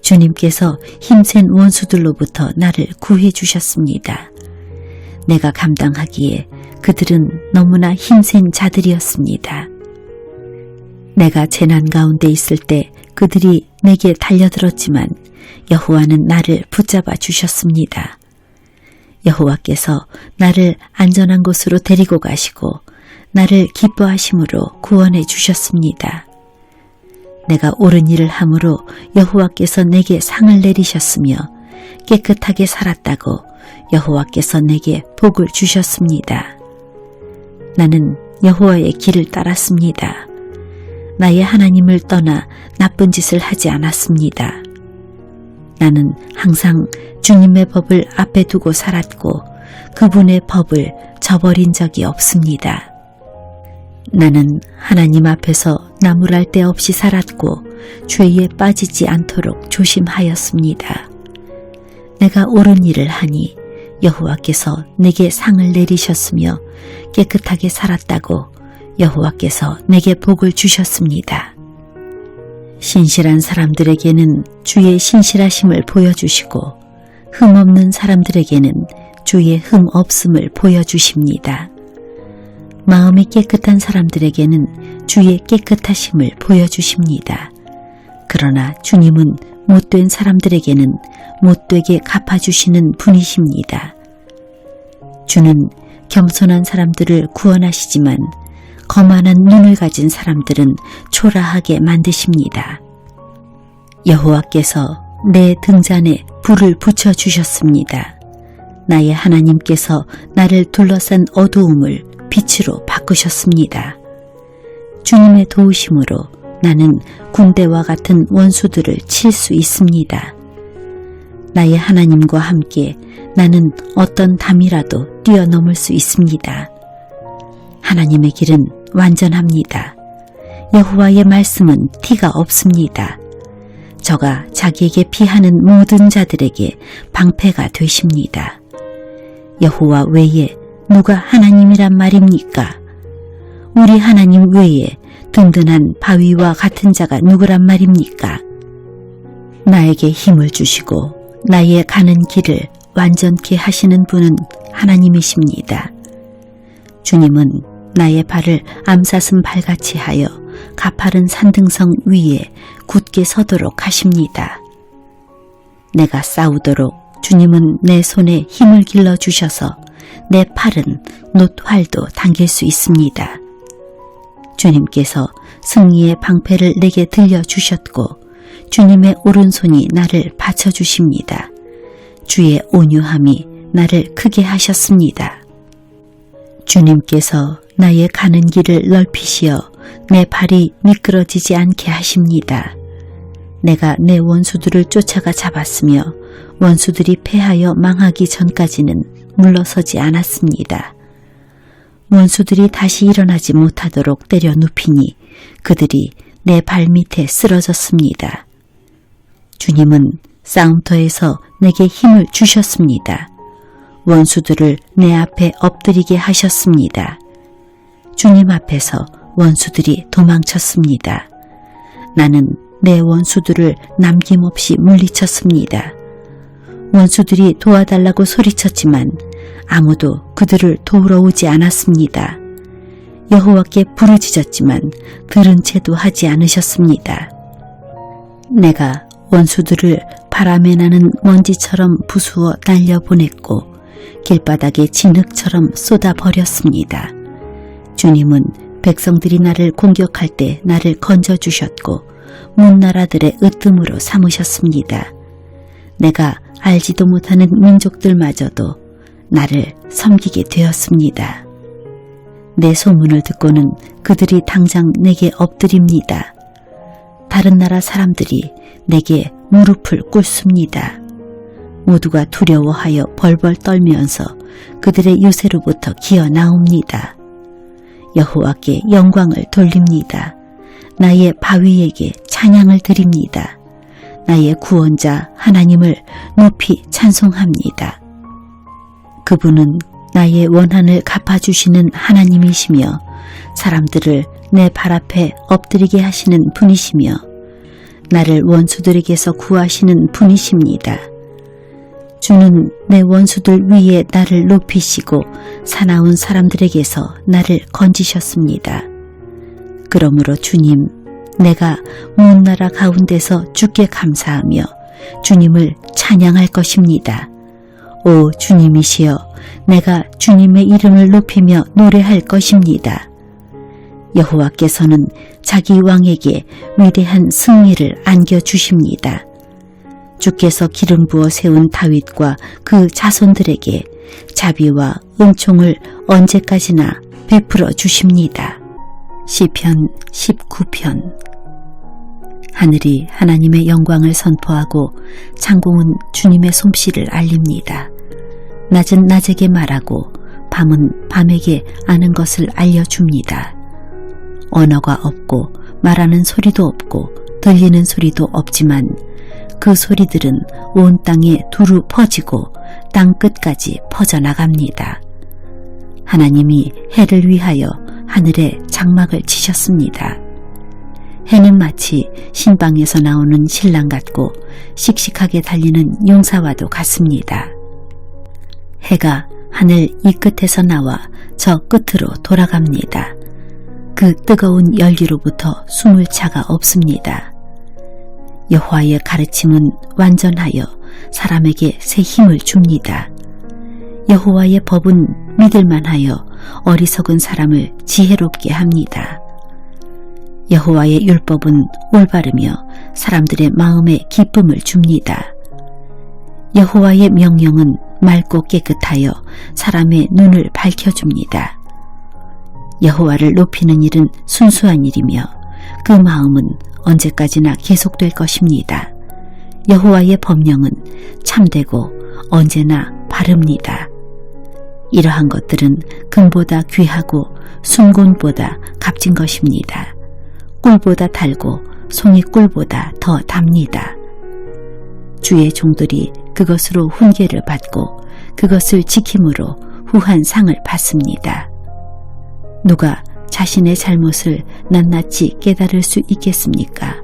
주님께서 힘센 원수들로부터 나를 구해 주셨습니다. 내가 감당하기에 그들은 너무나 힘센 자들이었습니다. 내가 재난 가운데 있을 때 그들이 내게 달려들었지만 여호와는 나를 붙잡아 주셨습니다. 여호와께서 나를 안전한 곳으로 데리고 가시고 나를 기뻐하심으로 구원해 주셨습니다. 내가 옳은 일을 함으로 여호와께서 내게 상을 내리셨으며 깨끗하게 살았다고 여호와께서 내게 복을 주셨습니다. 나는 여호와의 길을 따랐습니다. 나의 하나님을 떠나 나쁜 짓을 하지 않았습니다. 나는 항상 주님의 법을 앞에 두고 살았고 그분의 법을 저버린 적이 없습니다. 나는 하나님 앞에서 나무랄 데 없이 살았고 죄에 빠지지 않도록 조심하였습니다. 내가 옳은 일을 하니 여호와께서 내게 상을 내리셨으며 깨끗하게 살았다고 여호와께서 내게 복을 주셨습니다. 신실한 사람들에게는 주의 신실하심을 보여주시고 흠없는 사람들에게는 주의 흠없음을 보여주십니다. 마음이 깨끗한 사람들에게는 주의 깨끗하심을 보여주십니다. 그러나 주님은 못된 사람들에게는 못되게 갚아주시는 분이십니다. 주는 겸손한 사람들을 구원하시지만 거만한 눈을 가진 사람들은 초라하게 만드십니다. 여호와께서 내 등잔에 불을 붙여주셨습니다. 나의 하나님께서 나를 둘러싼 어두움을 빛으로 바꾸셨습니다. 주님의 도우심으로 나는 군대와 같은 원수들을 칠 수 있습니다. 나의 하나님과 함께 나는 어떤 담이라도 뛰어넘을 수 있습니다. 하나님의 길은 완전합니다. 여호와의 말씀은 티가 없습니다. 저가 자기에게 피하는 모든 자들에게 방패가 되십니다. 여호와 외에 누가 하나님이란 말입니까? 우리 하나님 외에 든든한 바위와 같은 자가 누구란 말입니까? 나에게 힘을 주시고 나의 가는 길을 완전케 하시는 분은 하나님이십니다. 주님은 나의 발을 암사슴 발같이 하여 가파른 산등성 위에 굳게 서도록 하십니다. 내가 싸우도록 주님은 내 손에 힘을 길러주셔서 내 팔은 놋활도 당길 수 있습니다. 주님께서 승리의 방패를 내게 들려주셨고 주님의 오른손이 나를 받쳐주십니다. 주의 온유함이 나를 크게 하셨습니다. 주님께서 나의 가는 길을 넓히시어 내 발이 미끄러지지 않게 하십니다. 내가 내 원수들을 쫓아가 잡았으며 원수들이 패하여 망하기 전까지는 물러서지 않았습니다. 원수들이 다시 일어나지 못하도록 때려 눕히니 그들이 내 발밑에 쓰러졌습니다. 주님은 싸움터에서 내게 힘을 주셨습니다. 원수들을 내 앞에 엎드리게 하셨습니다. 주님 앞에서 원수들이 도망쳤습니다. 나는 내 원수들을 남김없이 물리쳤습니다. 원수들이 도와달라고 소리쳤지만 아무도 그들을 도우러 오지 않았습니다. 여호와께 부르짖었지만 들은 채도 하지 않으셨습니다. 내가 원수들을 바람에 나는 먼지처럼 부수어 날려보냈고 길바닥에 진흙처럼 쏟아버렸습니다. 주님은 백성들이 나를 공격할 때 나를 건져주셨고 문나라들의 으뜸으로 삼으셨습니다. 내가 알지도 못하는 민족들마저도 나를 섬기게 되었습니다. 내 소문을 듣고는 그들이 당장 내게 엎드립니다. 다른 나라 사람들이 내게 무릎을 꿇습니다. 모두가 두려워하여 벌벌 떨면서 그들의 요새로부터 기어 나옵니다. 여호와께 영광을 돌립니다. 나의 바위에게 찬양을 드립니다. 나의 구원자 하나님을 높이 찬송합니다. 그분은 나의 원한을 갚아주시는 하나님이시며 사람들을 내 발 앞에 엎드리게 하시는 분이시며 나를 원수들에게서 구하시는 분이십니다. 주는 내 원수들 위에 나를 높이시고 사나운 사람들에게서 나를 건지셨습니다. 그러므로 주님, 내가 먼 나라 가운데서 주께 감사하며 주님을 찬양할 것입니다. 오 주님이시여, 내가 주님의 이름을 높이며 노래할 것입니다. 여호와께서는 자기 왕에게 위대한 승리를 안겨주십니다. 주께서 기름 부어 세운 다윗과 그 자손들에게 자비와 은총을 언제까지나 베풀어 주십니다. 시편 19편. 하늘이 하나님의 영광을 선포하고 창공은 주님의 솜씨를 알립니다. 낮은 낮에게 말하고 밤은 밤에게 아는 것을 알려줍니다. 언어가 없고 말하는 소리도 없고 들리는 소리도 없지만 그 소리들은 온 땅에 두루 퍼지고 땅 끝까지 퍼져나갑니다. 하나님이 해를 위하여 하늘에 장막을 치셨습니다. 해는 마치 신방에서 나오는 신랑 같고 씩씩하게 달리는 용사와도 같습니다. 해가 하늘 이 끝에서 나와 저 끝으로 돌아갑니다. 그 뜨거운 열기로부터 숨을 차가 없습니다. 여호와의 가르침은 완전하여 사람에게 새 힘을 줍니다. 여호와의 법은 믿을만하여 어리석은 사람을 지혜롭게 합니다. 여호와의 율법은 올바르며 사람들의 마음에 기쁨을 줍니다. 여호와의 명령은 맑고 깨끗하여 사람의 눈을 밝혀줍니다. 여호와를 높이는 일은 순수한 일이며 그 마음은 언제까지나 계속될 것입니다. 여호와의 법령은 참되고 언제나 바릅니다. 이러한 것들은 금보다 귀하고 순곤보다 값진 것입니다. 꿀보다 달고 송이 꿀보다 더 답니다. 주의 종들이 그것으로 훈계를 받고 그것을 지킴으로 후한 상을 받습니다. 누가 자신의 잘못을 낱낱이 깨달을 수 있겠습니까?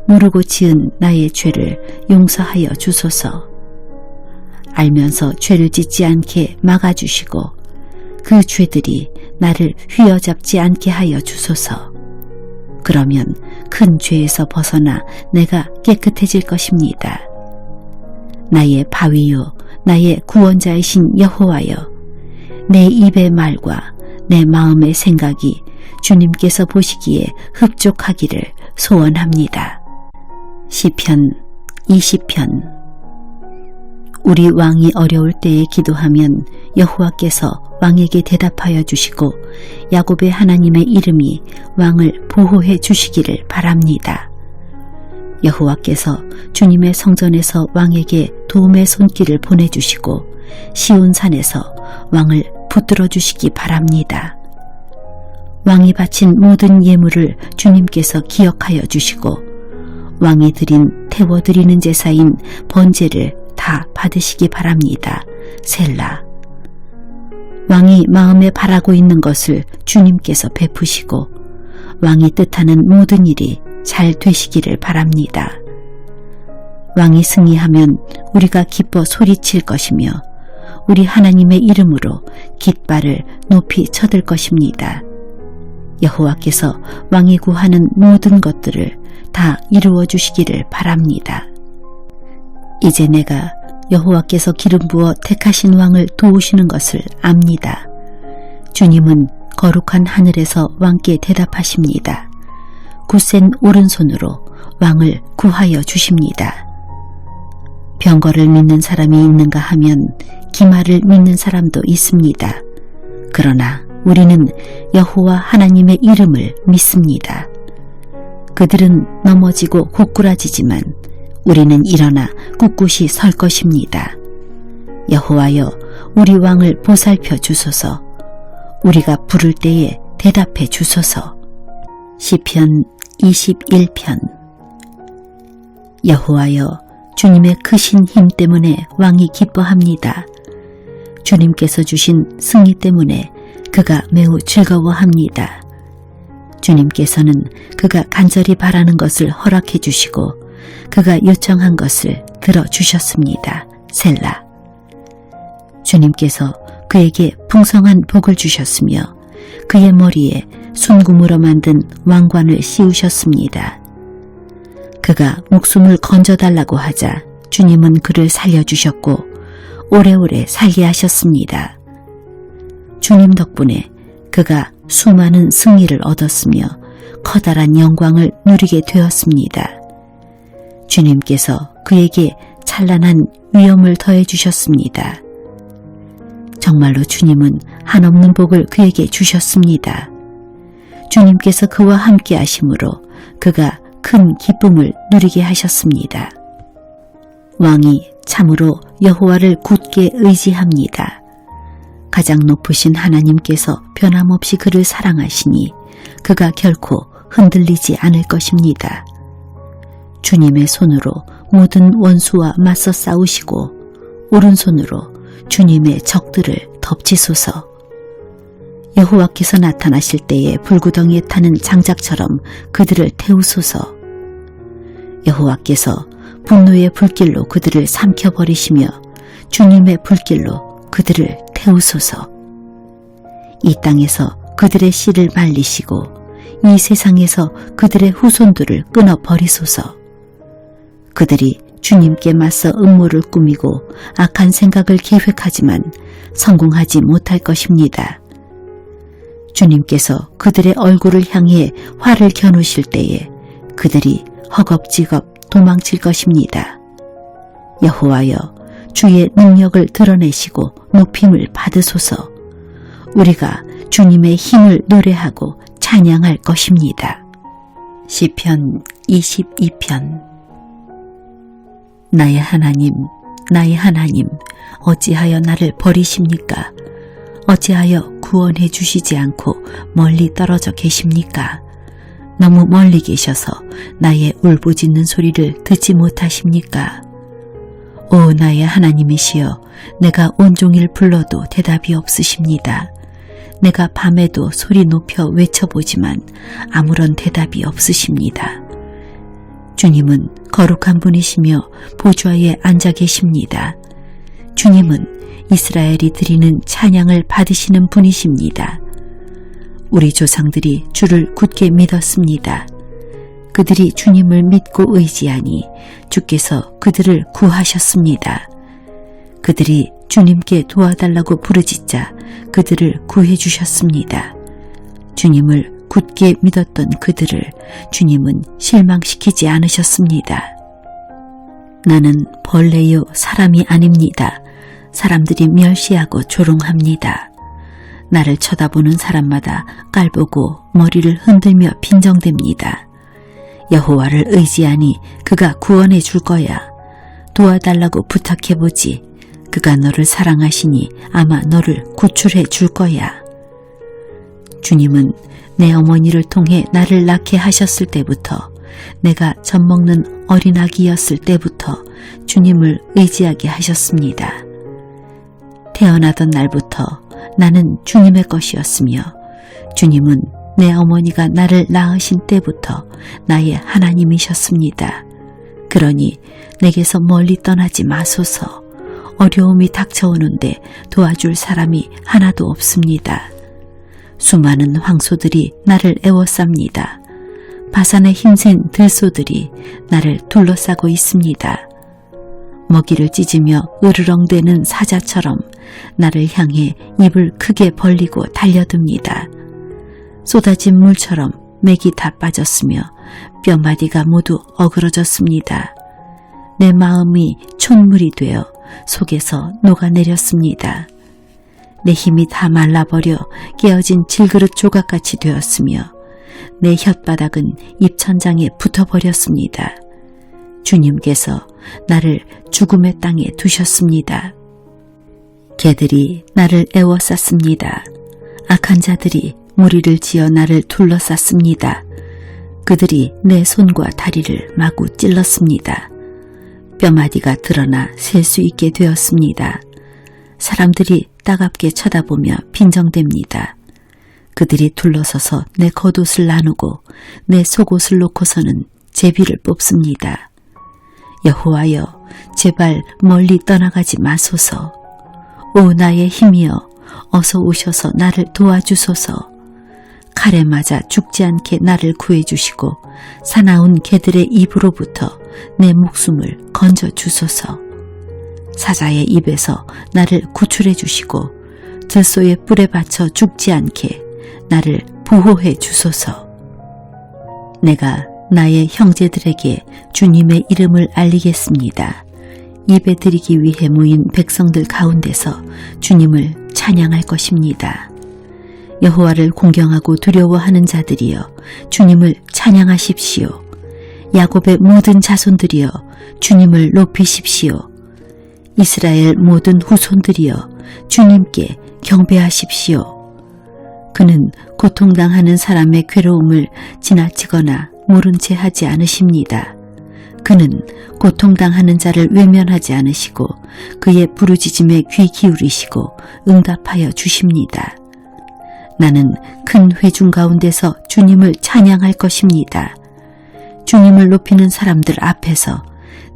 모르고 지은 나의 죄를 용서하여 주소서. 알면서 죄를 짓지 않게 막아주시고 그 죄들이 나를 휘어잡지 않게 하여 주소서. 그러면 큰 죄에서 벗어나 내가 깨끗해질 것입니다. 나의 바위요 나의 구원자이신 여호와여, 내 입의 말과 내 마음의 생각이 주님께서 보시기에 흡족하기를 소원합니다. 시편 20편. 우리 왕이 어려울 때에 기도하면 여호와께서 왕에게 대답하여 주시고 야곱의 하나님의 이름이 왕을 보호해 주시기를 바랍니다. 여호와께서 주님의 성전에서 왕에게 도움의 손길을 보내주시고 시온산에서 왕을 붙들어 주시기 바랍니다. 왕이 바친 모든 예물을 주님께서 기억하여 주시고 왕이 드린 태워드리는 제사인 번제를 다 받으시기 바랍니다. 셀라. 왕이 마음에 바라고 있는 것을 주님께서 베푸시고 왕이 뜻하는 모든 일이 잘 되시기를 바랍니다. 왕이 승리하면 우리가 기뻐 소리칠 것이며 우리 하나님의 이름으로 깃발을 높이 쳐들 것입니다. 여호와께서 왕이 구하는 모든 것들을 다 이루어 주시기를 바랍니다. 이제 내가 여호와께서 기름 부어 택하신 왕을 도우시는 것을 압니다. 주님은 거룩한 하늘에서 왕께 대답하십니다. 굳센 오른손으로 왕을 구하여 주십니다. 병거를 믿는 사람이 있는가 하면 기마를 믿는 사람도 있습니다. 그러나 우리는 여호와 하나님의 이름을 믿습니다. 그들은 넘어지고 고꾸라지지만 우리는 일어나 꿋꿋이 설 것입니다. 여호와여, 우리 왕을 보살펴 주소서. 우리가 부를 때에 대답해 주소서. 시편 21편. 여호와여, 주님의 크신 힘 때문에 왕이 기뻐합니다. 주님께서 주신 승리 때문에 그가 매우 즐거워합니다. 주님께서는 그가 간절히 바라는 것을 허락해 주시고 그가 요청한 것을 들어주셨습니다. 셀라. 주님께서 그에게 풍성한 복을 주셨으며 그의 머리에 순금으로 만든 왕관을 씌우셨습니다. 그가 목숨을 건져달라고 하자 주님은 그를 살려주셨고 오래오래 살게 하셨습니다. 주님 덕분에 그가 수많은 승리를 얻었으며 커다란 영광을 누리게 되었습니다. 주님께서 그에게 찬란한 위엄을 더해 주셨습니다. 정말로 주님은 한없는 복을 그에게 주셨습니다. 주님께서 그와 함께 하심으로 그가 큰 기쁨을 누리게 하셨습니다. 왕이 참으로 여호와를 굳게 의지합니다. 가장 높으신 하나님께서 변함없이 그를 사랑하시니 그가 결코 흔들리지 않을 것입니다. 주님의 손으로 모든 원수와 맞서 싸우시고 오른손으로 주님의 적들을 덮치소서. 여호와께서 나타나실 때에 불구덩이에 타는 장작처럼 그들을 태우소서. 여호와께서 분노의 불길로 그들을 삼켜버리시며 주님의 불길로 그들을 태우소서. 이 땅에서 그들의 씨를 말리시고 이 세상에서 그들의 후손들을 끊어버리소서. 그들이 주님께 맞서 음모를 꾸미고 악한 생각을 계획하지만 성공하지 못할 것입니다. 주님께서 그들의 얼굴을 향해 활을 겨누실 때에 그들이 허겁지겁 도망칠 것입니다. 여호와여, 주의 능력을 드러내시고 높임을 받으소서. 우리가 주님의 힘을 노래하고 찬양할 것입니다. 시편 22편. 나의 하나님, 나의 하나님, 어찌하여 나를 버리십니까? 어찌하여 구원해 주시지 않고 멀리 떨어져 계십니까? 너무 멀리 계셔서 나의 울부짖는 소리를 듣지 못하십니까? 오 나의 하나님이시여, 내가 온종일 불러도 대답이 없으십니다. 내가 밤에도 소리 높여 외쳐보지만 아무런 대답이 없으십니다. 주님은 거룩한 분이시며 보좌에 앉아 계십니다. 주님은 이스라엘이 드리는 찬양을 받으시는 분이십니다. 우리 조상들이 주를 굳게 믿었습니다. 그들이 주님을 믿고 의지하니 주께서 그들을 구하셨습니다. 그들이 주님께 도와달라고 부르짖자 그들을 구해주셨습니다. 주님을 굳게 믿었던 그들을 주님은 실망시키지 않으셨습니다. 나는 벌레요 사람이 아닙니다. 사람들이 멸시하고 조롱합니다. 나를 쳐다보는 사람마다 깔보고 머리를 흔들며 빈정댑니다. 여호와를 의지하니 그가 구원해 줄 거야. 도와달라고 부탁해보지. 그가 너를 사랑하시니 아마 너를 구출해 줄 거야. 주님은 내 어머니를 통해 나를 낳게 하셨을 때부터, 내가 젖먹는 어린 아기였을 때부터 주님을 의지하게 하셨습니다. 태어나던 날부터 나는 주님의 것이었으며 주님은 내 어머니가 나를 낳으신 때부터 나의 하나님이셨습니다. 그러니 내게서 멀리 떠나지 마소서. 어려움이 닥쳐오는데 도와줄 사람이 하나도 없습니다. 수많은 황소들이 나를 애워쌉니다. 바산의 힘센 들소들이 나를 둘러싸고 있습니다. 먹이를 찢으며 으르렁대는 사자처럼 나를 향해 입을 크게 벌리고 달려듭니다. 쏟아진 물처럼 맥이 다 빠졌으며 뼈마디가 모두 어그러졌습니다. 내 마음이 촛물이 되어 속에서 녹아내렸습니다. 내 힘이 다 말라버려 깨어진 질그릇 조각같이 되었으며 내 혓바닥은 입천장에 붙어버렸습니다. 주님께서 나를 죽음의 땅에 두셨습니다. 개들이 나를 애워쌌습니다. 악한 자들이 무리를 지어 나를 둘러쌌습니다. 그들이 내 손과 다리를 마구 찔렀습니다. 뼈마디가 드러나 셀 수 있게 되었습니다. 사람들이 따갑게 쳐다보며 빈정댑니다. 그들이 둘러서서 내 겉옷을 나누고 내 속옷을 놓고서는 제비를 뽑습니다. 여호와여, 제발 멀리 떠나가지 마소서. 오 나의 힘이여, 어서 오셔서 나를 도와주소서. 칼에 맞아 죽지 않게 나를 구해주시고 사나운 개들의 입으로부터 내 목숨을 건져주소서. 사자의 입에서 나를 구출해 주시고 들소의 뿔에 받쳐 죽지 않게 나를 보호해 주소서. 내가 나의 형제들에게 주님의 이름을 알리겠습니다. 예배 드리기 위해 모인 백성들 가운데서 주님을 찬양할 것입니다. 여호와를 공경하고 두려워하는 자들이여 주님을 찬양하십시오. 야곱의 모든 자손들이여 주님을 높이십시오. 이스라엘 모든 후손들이여 주님께 경배하십시오. 그는 고통당하는 사람의 괴로움을 지나치거나 모른 채 하지 않으십니다. 그는 고통당하는 자를 외면하지 않으시고 그의 부르짖음에 귀 기울이시고 응답하여 주십니다. 나는 큰 회중 가운데서 주님을 찬양할 것입니다. 주님을 높이는 사람들 앞에서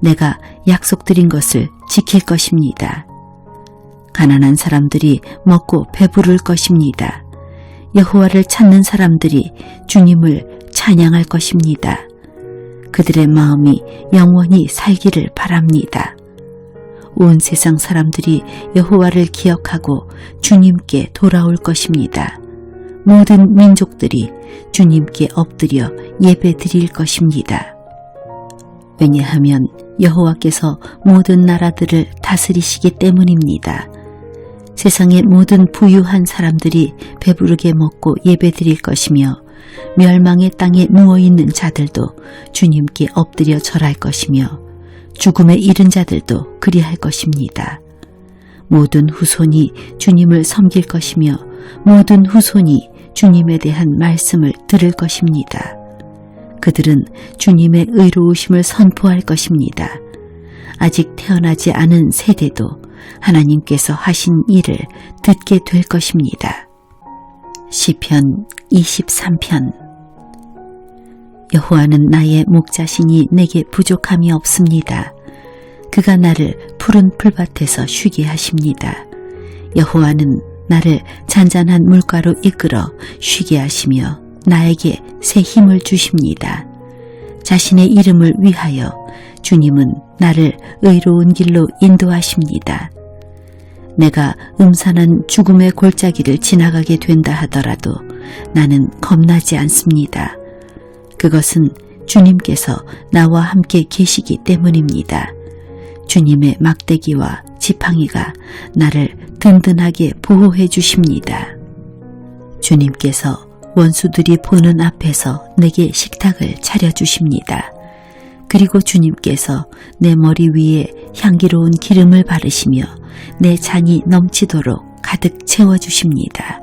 내가 약속드린 것을 지킬 것입니다. 가난한 사람들이 먹고 배부를 것입니다. 여호와를 찾는 사람들이 주님을 찬양할 것입니다. 그들의 마음이 영원히 살기를 바랍니다. 온 세상 사람들이 여호와를 기억하고 주님께 돌아올 것입니다. 모든 민족들이 주님께 엎드려 예배 드릴 것입니다. 왜냐하면 여호와께서 모든 나라들을 다스리시기 때문입니다. 세상의 모든 부유한 사람들이 배부르게 먹고 예배 드릴 것이며 멸망의 땅에 누워있는 자들도 주님께 엎드려 절할 것이며 죽음에 이른 자들도 그리할 것입니다. 모든 후손이 주님을 섬길 것이며 모든 후손이 주님에 대한 말씀을 들을 것입니다. 그들은 주님의 의로우심을 선포할 것입니다. 아직 태어나지 않은 세대도 하나님께서 하신 일을 듣게 될 것입니다. 시편 23편. 여호와는 나의 목자시니 내게 부족함이 없습니다. 그가 나를 푸른 풀밭에서 쉬게 하십니다. 여호와는 나를 잔잔한 물가로 이끌어 쉬게 하시며 나에게 새 힘을 주십니다. 자신의 이름을 위하여 주님은 나를 의로운 길로 인도하십니다. 내가 음산한 죽음의 골짜기를 지나가게 된다 하더라도 나는 겁나지 않습니다. 그것은 주님께서 나와 함께 계시기 때문입니다. 주님의 막대기와 지팡이가 나를 든든하게 보호해 주십니다. 주님께서 원수들이 보는 앞에서 내게 식탁을 차려주십니다. 그리고 주님께서 내 머리 위에 향기로운 기름을 바르시며 내 잔이 넘치도록 가득 채워주십니다.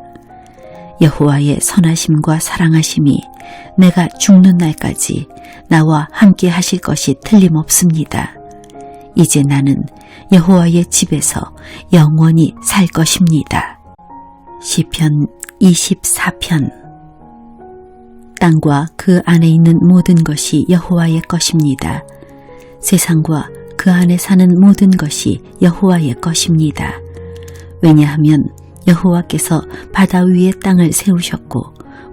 여호와의 선하심과 사랑하심이 내가 죽는 날까지 나와 함께 하실 것이 틀림없습니다. 이제 나는 여호와의 집에서 영원히 살 것입니다. 시편 24편. 땅과 그 안에 있는 모든 것이 여호와의 것입니다. 세상과 그 그 안에 사는 모든 것이 여호와의 것입니다. 왜냐하면 여호와께서 바다 위에 땅을 세우셨고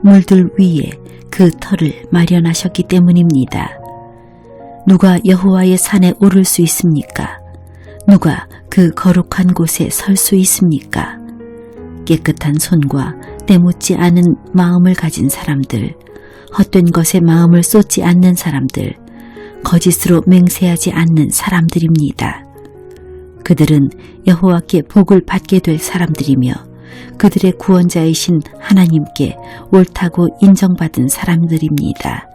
물들 위에 그 터를 마련하셨기 때문입니다. 누가 여호와의 산에 오를 수 있습니까? 누가 그 거룩한 곳에 설 수 있습니까? 깨끗한 손과 때묻지 않은 마음을 가진 사람들, 헛된 것에 마음을 쏟지 않는 사람들, 거짓으로 맹세하지 않는 사람들입니다. 그들은 여호와께 복을 받게 될 사람들이며 그들의 구원자이신 하나님께 옳다고 인정받은 사람들입니다.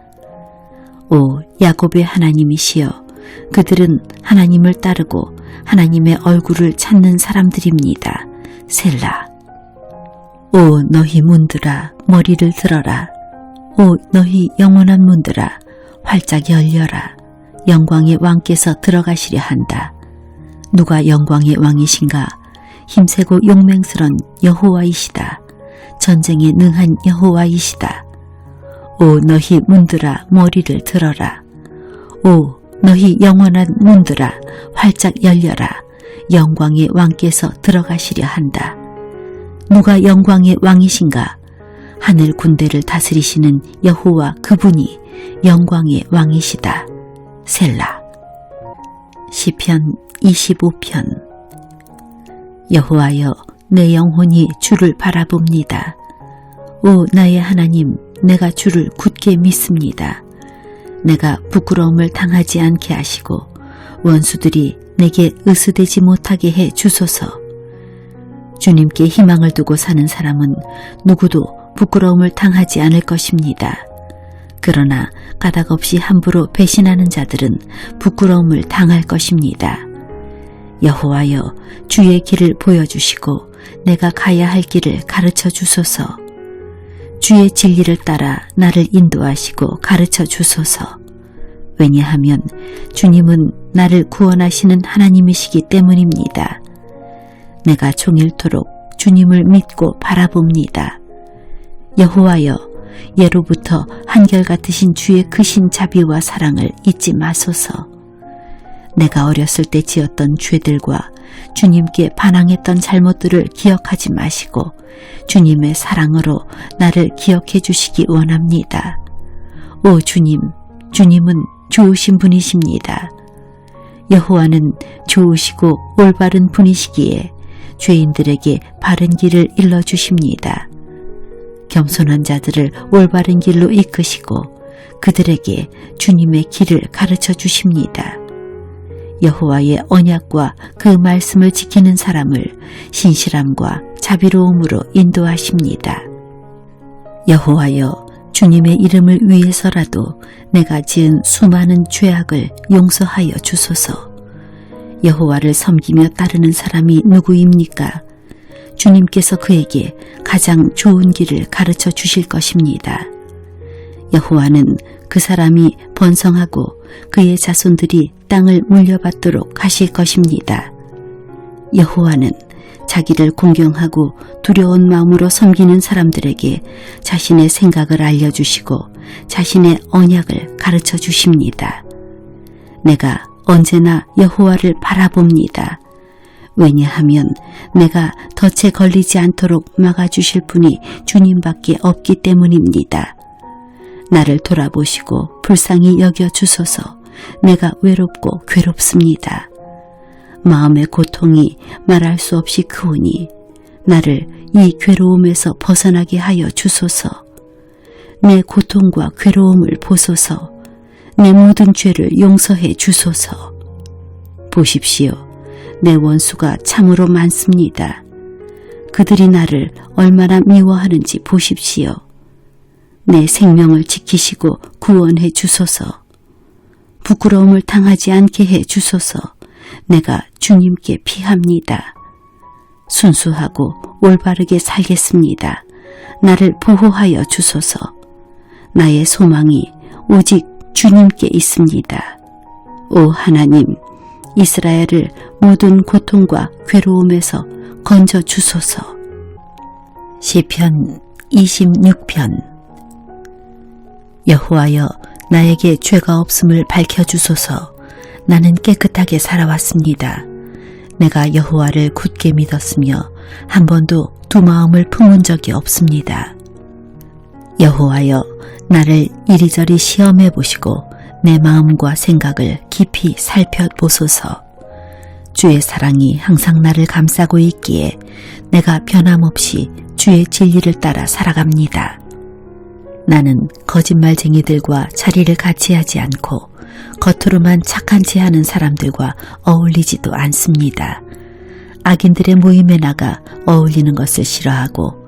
오 야곱의 하나님이시여, 그들은 하나님을 따르고 하나님의 얼굴을 찾는 사람들입니다. 셀라. 오 너희 문들아 머리를 들어라. 오 너희 영원한 문들아 활짝 열려라. 영광의 왕께서 들어가시려 한다. 누가 영광의 왕이신가? 힘세고 용맹스런 여호와이시다. 전쟁에 능한 여호와이시다. 오 너희 문들아 머리를 들어라. 오 너희 영원한 문들아 활짝 열려라. 영광의 왕께서 들어가시려 한다. 누가 영광의 왕이신가? 하늘 군대를 다스리시는 여호와 그분이 영광의 왕이시다. 셀라. 시편 25편. 여호와여, 내 영혼이 주를 바라봅니다. 오 나의 하나님, 내가 주를 굳게 믿습니다. 내가 부끄러움을 당하지 않게 하시고 원수들이 내게 으스대지 못하게 해 주소서. 주님께 희망을 두고 사는 사람은 누구도 부끄러움을 당하지 않을 것입니다. 그러나 까닭없이 함부로 배신하는 자들은 부끄러움을 당할 것입니다. 여호와여, 주의 길을 보여주시고 내가 가야 할 길을 가르쳐 주소서. 주의 진리를 따라 나를 인도하시고 가르쳐 주소서. 왜냐하면 주님은 나를 구원하시는 하나님이시기 때문입니다. 내가 종일토록 주님을 믿고 바라봅니다. 여호와여, 예로부터 한결같으신 주의 크신 자비와 사랑을 잊지 마소서. 내가 어렸을 때 지었던 죄들과 주님께 반항했던 잘못들을 기억하지 마시고 주님의 사랑으로 나를 기억해 주시기 원합니다. 오 주님, 주님은 좋으신 분이십니다. 여호와는 좋으시고 올바른 분이시기에 죄인들에게 바른 길을 일러주십니다. 겸손한 자들을 올바른 길로 이끄시고 그들에게 주님의 길을 가르쳐 주십니다. 여호와의 언약과 그 말씀을 지키는 사람을 신실함과 자비로움으로 인도하십니다. 여호와여, 주님의 이름을 위해서라도 내가 지은 수많은 죄악을 용서하여 주소서. 여호와를 섬기며 따르는 사람이 누구입니까? 주님께서 그에게 가장 좋은 길을 가르쳐 주실 것입니다. 여호와는 그 사람이 번성하고 그의 자손들이 땅을 물려받도록 하실 것입니다. 여호와는 자기를 공경하고 두려운 마음으로 섬기는 사람들에게 자신의 생각을 알려주시고 자신의 언약을 가르쳐 주십니다. 내가 언제나 여호와를 바라봅니다. 왜냐하면 내가 덫에 걸리지 않도록 막아주실 분이 주님밖에 없기 때문입니다. 나를 돌아보시고 불쌍히 여겨주소서. 내가 외롭고 괴롭습니다. 마음의 고통이 말할 수 없이 크오니 나를 이 괴로움에서 벗어나게 하여 주소서. 내 고통과 괴로움을 보소서. 내 모든 죄를 용서해 주소서. 보십시오. 내 원수가 참으로 많습니다. 그들이 나를 얼마나 미워하는지 보십시오. 내 생명을 지키시고 구원해 주소서. 부끄러움을 당하지 않게 해 주소서. 내가 주님께 피합니다. 순수하고 올바르게 살겠습니다. 나를 보호하여 주소서. 나의 소망이 오직 주님께 있습니다. 오 하나님, 이스라엘을 모든 고통과 괴로움에서 건져 주소서. 시편 26편. 여호와여, 나에게 죄가 없음을 밝혀주소서. 나는 깨끗하게 살아왔습니다. 내가 여호와를 굳게 믿었으며 한 번도 두 마음을 품은 적이 없습니다. 여호와여, 나를 이리저리 시험해 보시고 내 마음과 생각을 깊이 살펴보소서. 주의 사랑이 항상 나를 감싸고 있기에 내가 변함없이 주의 진리를 따라 살아갑니다. 나는 거짓말쟁이들과 자리를 같이 하지 않고 겉으로만 착한 체 하는 사람들과 어울리지도 않습니다. 악인들의 모임에 나가 어울리는 것을 싫어하고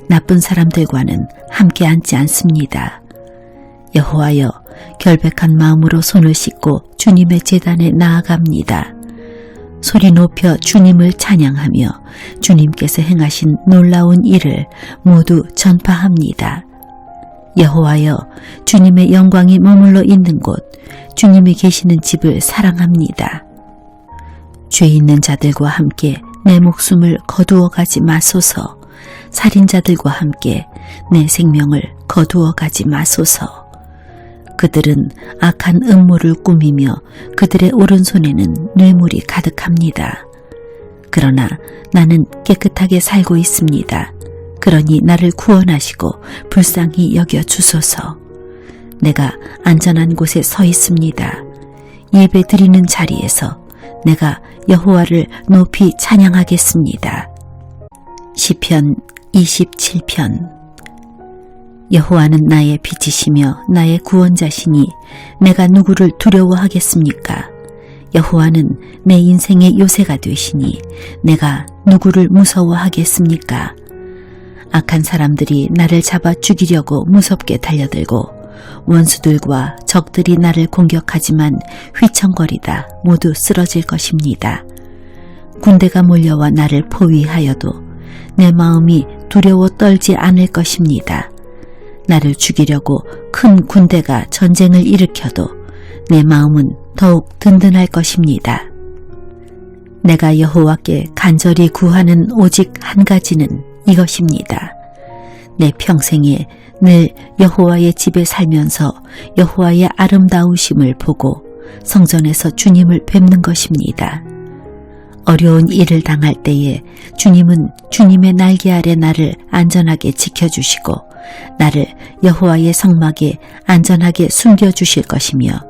나쁜 사람들과는 함께 앉지 않습니다. 여호와여, 결백한 마음으로 손을 씻고 주님의 제단에 나아갑니다. 소리 높여 주님을 찬양하며 주님께서 행하신 놀라운 일을 모두 전파합니다. 여호와여, 주님의 영광이 머물러 있는 곳, 주님이 계시는 집을 사랑합니다. 죄 있는 자들과 함께 내 목숨을 거두어 가지 마소서. 살인자들과 함께 내 생명을 거두어 가지 마소서. 그들은 악한 음모를 꾸미며 그들의 오른손에는 뇌물이 가득합니다. 그러나 나는 깨끗하게 살고 있습니다. 그러니 나를 구원하시고 불쌍히 여겨 주소서. 내가 안전한 곳에 서 있습니다. 예배 드리는 자리에서 내가 여호와를 높이 찬양하겠습니다. 시편 27편. 여호와는 나의 빛이시며 나의 구원자시니 내가 누구를 두려워하겠습니까? 여호와는 내 인생의 요새가 되시니 내가 누구를 무서워하겠습니까? 악한 사람들이 나를 잡아 죽이려고 무섭게 달려들고 원수들과 적들이 나를 공격하지만 휘청거리다 모두 쓰러질 것입니다. 군대가 몰려와 나를 포위하여도 내 마음이 두려워 떨지 않을 것입니다. 나를 죽이려고 큰 군대가 전쟁을 일으켜도 내 마음은 더욱 든든할 것입니다. 내가 여호와께 간절히 구하는 오직 한 가지는 이것입니다. 내 평생에 늘 여호와의 집에 살면서 여호와의 아름다우심을 보고 성전에서 주님을 뵙는 것입니다. 어려운 일을 당할 때에 주님은 주님의 날개 아래 나를 안전하게 지켜주시고 나를 여호와의 성막에 안전하게 숨겨주실 것이며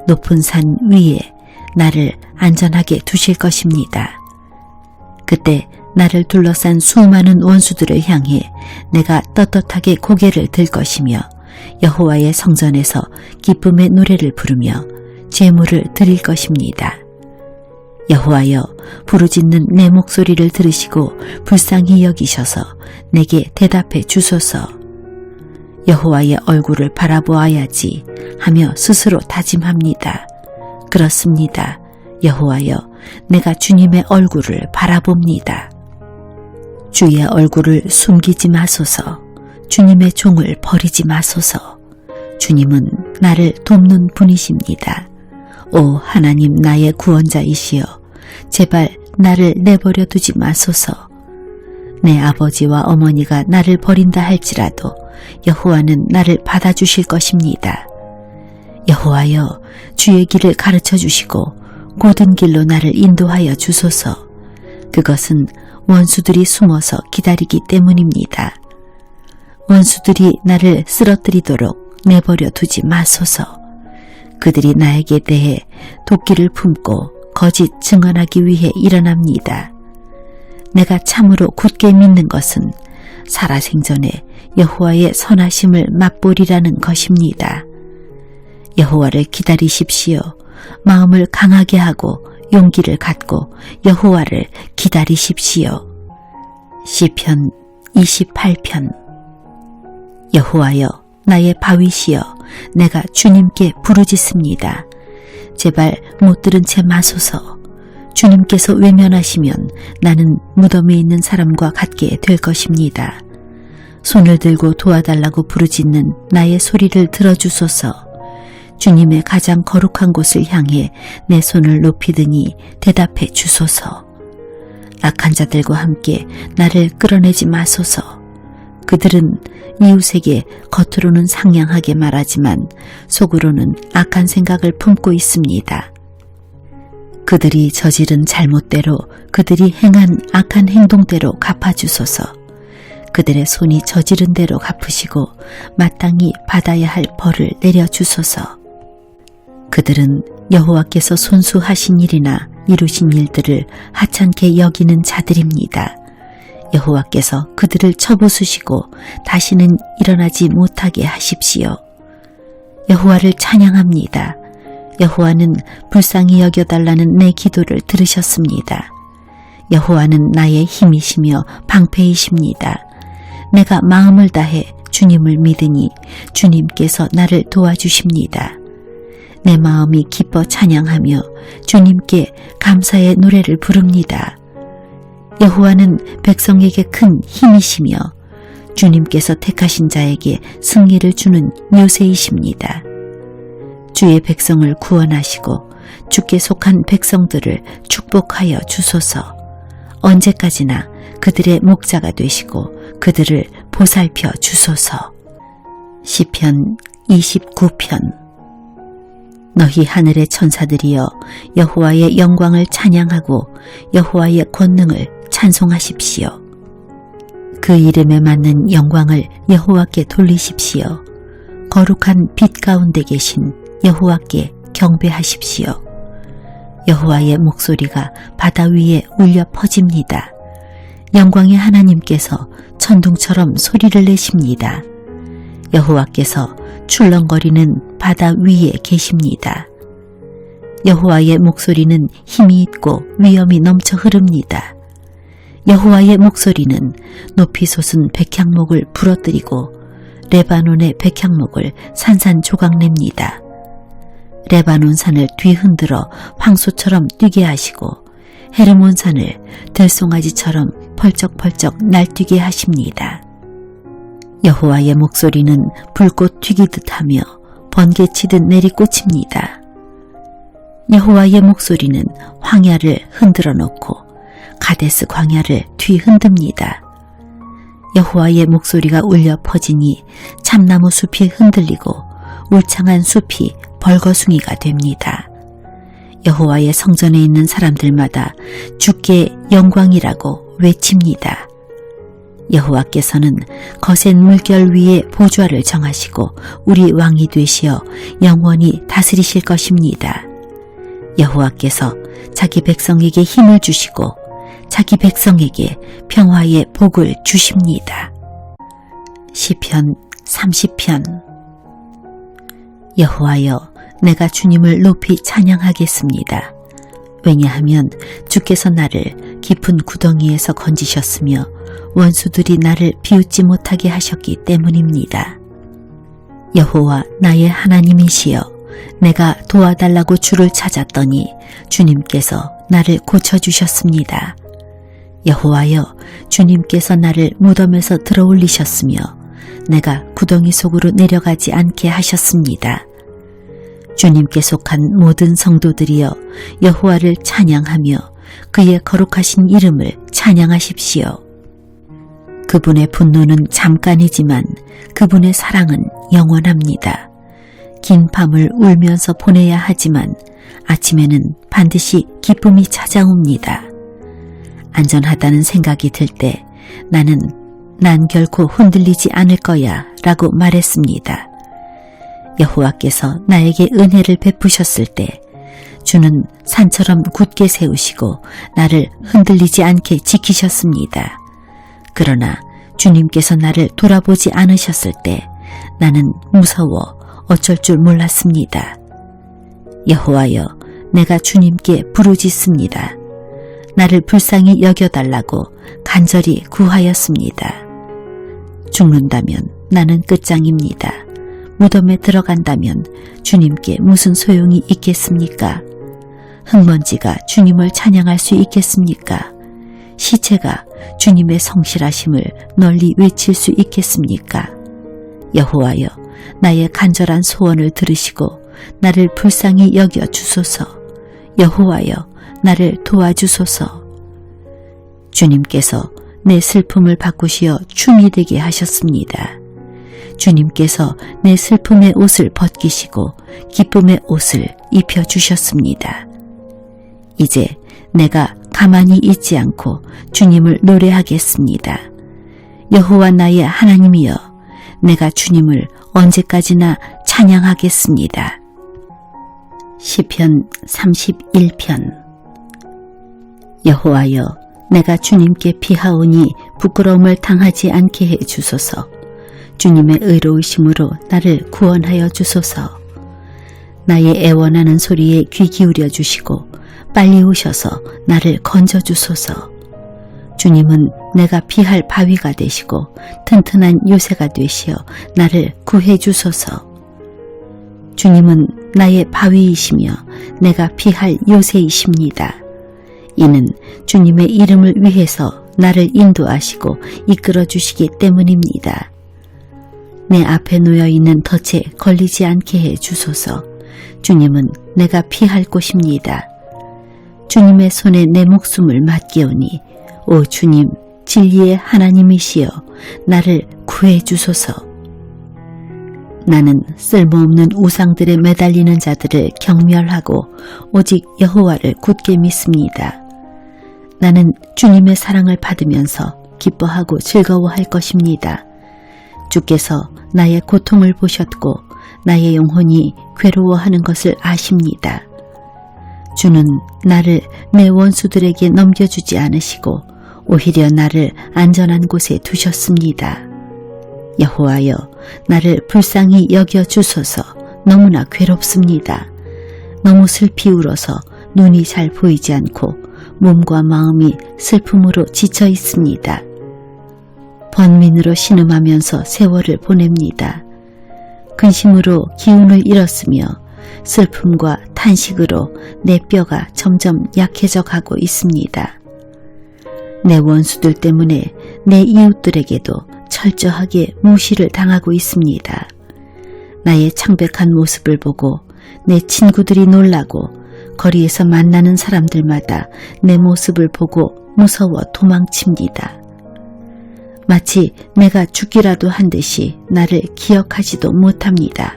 높은 산 위에 나를 안전하게 두실 것입니다. 그때 나를 둘러싼 수많은 원수들을 향해 내가 떳떳하게 고개를 들 것이며 여호와의 성전에서 기쁨의 노래를 부르며 제물을 드릴 것입니다. 여호와여, 부르짖는 내 목소리를 들으시고 불쌍히 여기셔서 내게 대답해 주소서. 여호와의 얼굴을 바라보아야지 하며 스스로 다짐합니다. 그렇습니다. 여호와여, 내가 주님의 얼굴을 바라봅니다. 주의 얼굴을 숨기지 마소서. 주님의 종을 버리지 마소서. 주님은 나를 돕는 분이십니다. 오 하나님, 나의 구원자이시여, 제발 나를 내버려 두지 마소서. 내 아버지와 어머니가 나를 버린다 할지라도 여호와는 나를 받아주실 것입니다. 여호와여, 주의 길을 가르쳐 주시고 고든 길로 나를 인도하여 주소서. 그것은 원수들이 숨어서 기다리기 때문입니다. 원수들이 나를 쓰러뜨리도록 내버려 두지 마소서. 그들이 나에게 대해 도끼를 품고 거짓 증언하기 위해 일어납니다. 내가 참으로 굳게 믿는 것은 살아생전에 여호와의 선하심을 맛보리라는 것입니다. 여호와를 기다리십시오. 마음을 강하게 하고 용기를 갖고 여호와를 기다리십시오. 시편 28편. 여호와여, 나의 바위시여, 내가 주님께 부르짖습니다. 제발 못 들은 채 마소서. 주님께서 외면하시면 나는 무덤에 있는 사람과 같게 될 것입니다. 손을 들고 도와달라고 부르짖는 나의 소리를 들어주소서. 주님의 가장 거룩한 곳을 향해 내 손을 높이더니 대답해 주소서. 악한 자들과 함께 나를 끌어내지 마소서. 그들은 이웃에게 겉으로는 상냥하게 말하지만 속으로는 악한 생각을 품고 있습니다. 그들이 저지른 잘못대로 그들이 행한 악한 행동대로 갚아주소서. 그들의 손이 저지른 대로 갚으시고 마땅히 받아야 할 벌을 내려주소서. 그들은 여호와께서 손수하신 일이나 이루신 일들을 하찮게 여기는 자들입니다. 여호와께서 그들을 쳐부수시고 다시는 일어나지 못하게 하십시오. 여호와를 찬양합니다. 여호와는 불쌍히 여겨달라는 내 기도를 들으셨습니다. 여호와는 나의 힘이시며 방패이십니다. 내가 마음을 다해 주님을 믿으니 주님께서 나를 도와주십니다. 내 마음이 기뻐 찬양하며 주님께 감사의 노래를 부릅니다. 여호와는 백성에게 큰 힘이시며 주님께서 택하신 자에게 승리를 주는 요새이십니다. 주의 백성을 구원하시고 주께 속한 백성들을 축복하여 주소서. 언제까지나 그들의 목자가 되시고 그들을 보살펴 주소서. 시편 29편. 너희 하늘의 천사들이여 여호와의 영광을 찬양하고 여호와의 권능을 찬송하십시오. 그 이름에 맞는 영광을 여호와께 돌리십시오. 거룩한 빛 가운데 계신 여호와께 경배하십시오. 여호와의 목소리가 바다 위에 울려 퍼집니다. 영광의 하나님께서 천둥처럼 소리를 내십니다. 여호와께서 출렁거리는 바다 위에 계십니다. 여호와의 목소리는 힘이 있고 위엄이 넘쳐 흐릅니다. 여호와의 목소리는 높이 솟은 백향목을 부러뜨리고 레바논의 백향목을 산산조각냅니다. 레바논 산을 뒤흔들어 황소처럼 뛰게 하시고 헤르몬 산을 들송아지처럼 펄쩍펄쩍 날뛰게 하십니다. 여호와의 목소리는 불꽃 튀기듯 하며 번개치듯 내리꽂힙니다. 여호와의 목소리는 황야를 흔들어 놓고 가데스 광야를 뒤흔듭니다. 여호와의 목소리가 울려 퍼지니 참나무 숲이 흔들리고 울창한 숲이 벌거숭이가 됩니다. 여호와의 성전에 있는 사람들마다 주께 영광이라고 외칩니다. 여호와께서는 거센 물결 위에 보좌를 정하시고 우리 왕이 되시어 영원히 다스리실 것입니다. 여호와께서 자기 백성에게 힘을 주시고 자기 백성에게 평화의 복을 주십니다. 시편 30편. 여호와여, 내가 주님을 높이 찬양하겠습니다. 왜냐하면 주께서 나를 깊은 구덩이에서 건지셨으며 원수들이 나를 비웃지 못하게 하셨기 때문입니다. 여호와 나의 하나님이시여, 내가 도와달라고 주를 찾았더니 주님께서 나를 고쳐주셨습니다. 여호와여, 주님께서 나를 무덤에서 들어올리셨으며 내가 구덩이 속으로 내려가지 않게 하셨습니다. 주님께 속한 모든 성도들이여 여호와를 찬양하며 그의 거룩하신 이름을 찬양하십시오. 그분의 분노는 잠깐이지만 그분의 사랑은 영원합니다. 긴 밤을 울면서 보내야 하지만 아침에는 반드시 기쁨이 찾아옵니다. 안전하다는 생각이 들 때 난 결코 흔들리지 않을 거야 라고 말했습니다. 여호와께서 나에게 은혜를 베푸셨을 때 주는 산처럼 굳게 세우시고 나를 흔들리지 않게 지키셨습니다. 그러나 주님께서 나를 돌아보지 않으셨을 때 나는 무서워 어쩔 줄 몰랐습니다. 여호와여, 내가 주님께 부르짖습니다. 나를 불쌍히 여겨달라고 간절히 구하였습니다. 죽는다면 나는 끝장입니다. 무덤에 들어간다면 주님께 무슨 소용이 있겠습니까? 흙먼지가 주님을 찬양할 수 있겠습니까? 시체가 주님의 성실하심을 널리 외칠 수 있겠습니까? 여호와여, 나의 간절한 소원을 들으시고 나를 불쌍히 여겨 주소서. 여호와여, 나를 도와주소서. 주님께서 내 슬픔을 바꾸시어 춤이 되게 하셨습니다. 주님께서 내 슬픔의 옷을 벗기시고 기쁨의 옷을 입혀주셨습니다. 이제 내가 가만히 있지 않고 주님을 노래하겠습니다. 여호와 나의 하나님이여, 내가 주님을 언제까지나 찬양하겠습니다. 시편 31편. 여호와여, 내가 주님께 피하오니 부끄러움을 당하지 않게 해 주소서. 주님의 의로우심으로 나를 구원하여 주소서. 나의 애원하는 소리에 귀 기울여 주시고 빨리 오셔서 나를 건져 주소서. 주님은 내가 피할 바위가 되시고 튼튼한 요새가 되시어 나를 구해 주소서. 주님은 나의 바위이시며 내가 피할 요새이십니다. 이는 주님의 이름을 위해서 나를 인도하시고 이끌어 주시기 때문입니다. 내 앞에 놓여있는 덫에 걸리지 않게 해 주소서. 주님은 내가 피할 곳입니다. 주님의 손에 내 목숨을 맡기오니 오 주님, 진리의 하나님이시여, 나를 구해 주소서. 나는 쓸모없는 우상들에 매달리는 자들을 경멸하고 오직 여호와를 굳게 믿습니다. 나는 주님의 사랑을 받으면서 기뻐하고 즐거워할 것입니다. 주께서 나의 고통을 보셨고 나의 영혼이 괴로워하는 것을 아십니다. 주는 나를 내 원수들에게 넘겨주지 않으시고 오히려 나를 안전한 곳에 두셨습니다. 여호와여, 나를 불쌍히 여겨주소서. 너무나 괴롭습니다. 너무 슬피 울어서 눈이 잘 보이지 않고 몸과 마음이 슬픔으로 지쳐 있습니다. 번민으로 신음하면서 세월을 보냅니다. 근심으로 기운을 잃었으며 슬픔과 탄식으로 내 뼈가 점점 약해져 가고 있습니다. 내 원수들 때문에 내 이웃들에게도 철저하게 무시를 당하고 있습니다. 나의 창백한 모습을 보고 내 친구들이 놀라고 거리에서 만나는 사람들마다 내 모습을 보고 무서워 도망칩니다. 마치 내가 죽기라도 한 듯이 나를 기억하지도 못합니다.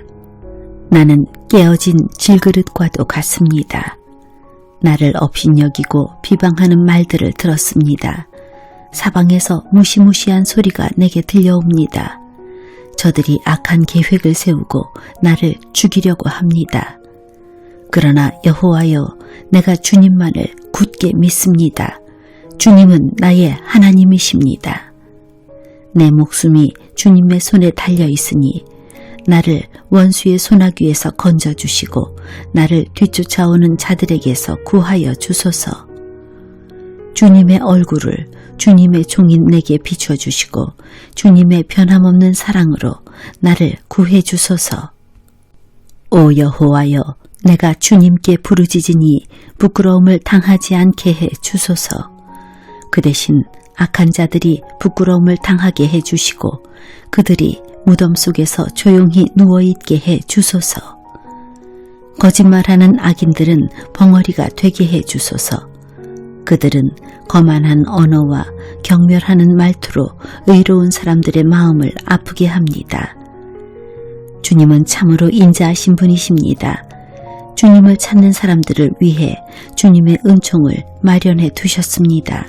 나는 깨어진 질그릇과도 같습니다. 나를 업신여기고 비방하는 말들을 들었습니다. 사방에서 무시무시한 소리가 내게 들려옵니다. 저들이 악한 계획을 세우고 나를 죽이려고 합니다. 그러나 여호와여, 내가 주님만을 굳게 믿습니다. 주님은 나의 하나님이십니다. 내 목숨이 주님의 손에 달려 있으니 나를 원수의 소나귀에서 건져주시고 나를 뒤쫓아오는 자들에게서 구하여 주소서. 주님의 얼굴을 주님의 종인 내게 비춰주시고 주님의 변함없는 사랑으로 나를 구해 주소서. 오 여호와여, 내가 주님께 부르짖으니 부끄러움을 당하지 않게 해 주소서. 그 대신 악한 자들이 부끄러움을 당하게 해 주시고 그들이 무덤 속에서 조용히 누워있게 해 주소서. 거짓말하는 악인들은 벙어리가 되게 해 주소서. 그들은 거만한 언어와 경멸하는 말투로 의로운 사람들의 마음을 아프게 합니다. 주님은 참으로 인자하신 분이십니다. 주님을 찾는 사람들을 위해 주님의 은총을 마련해 두셨습니다.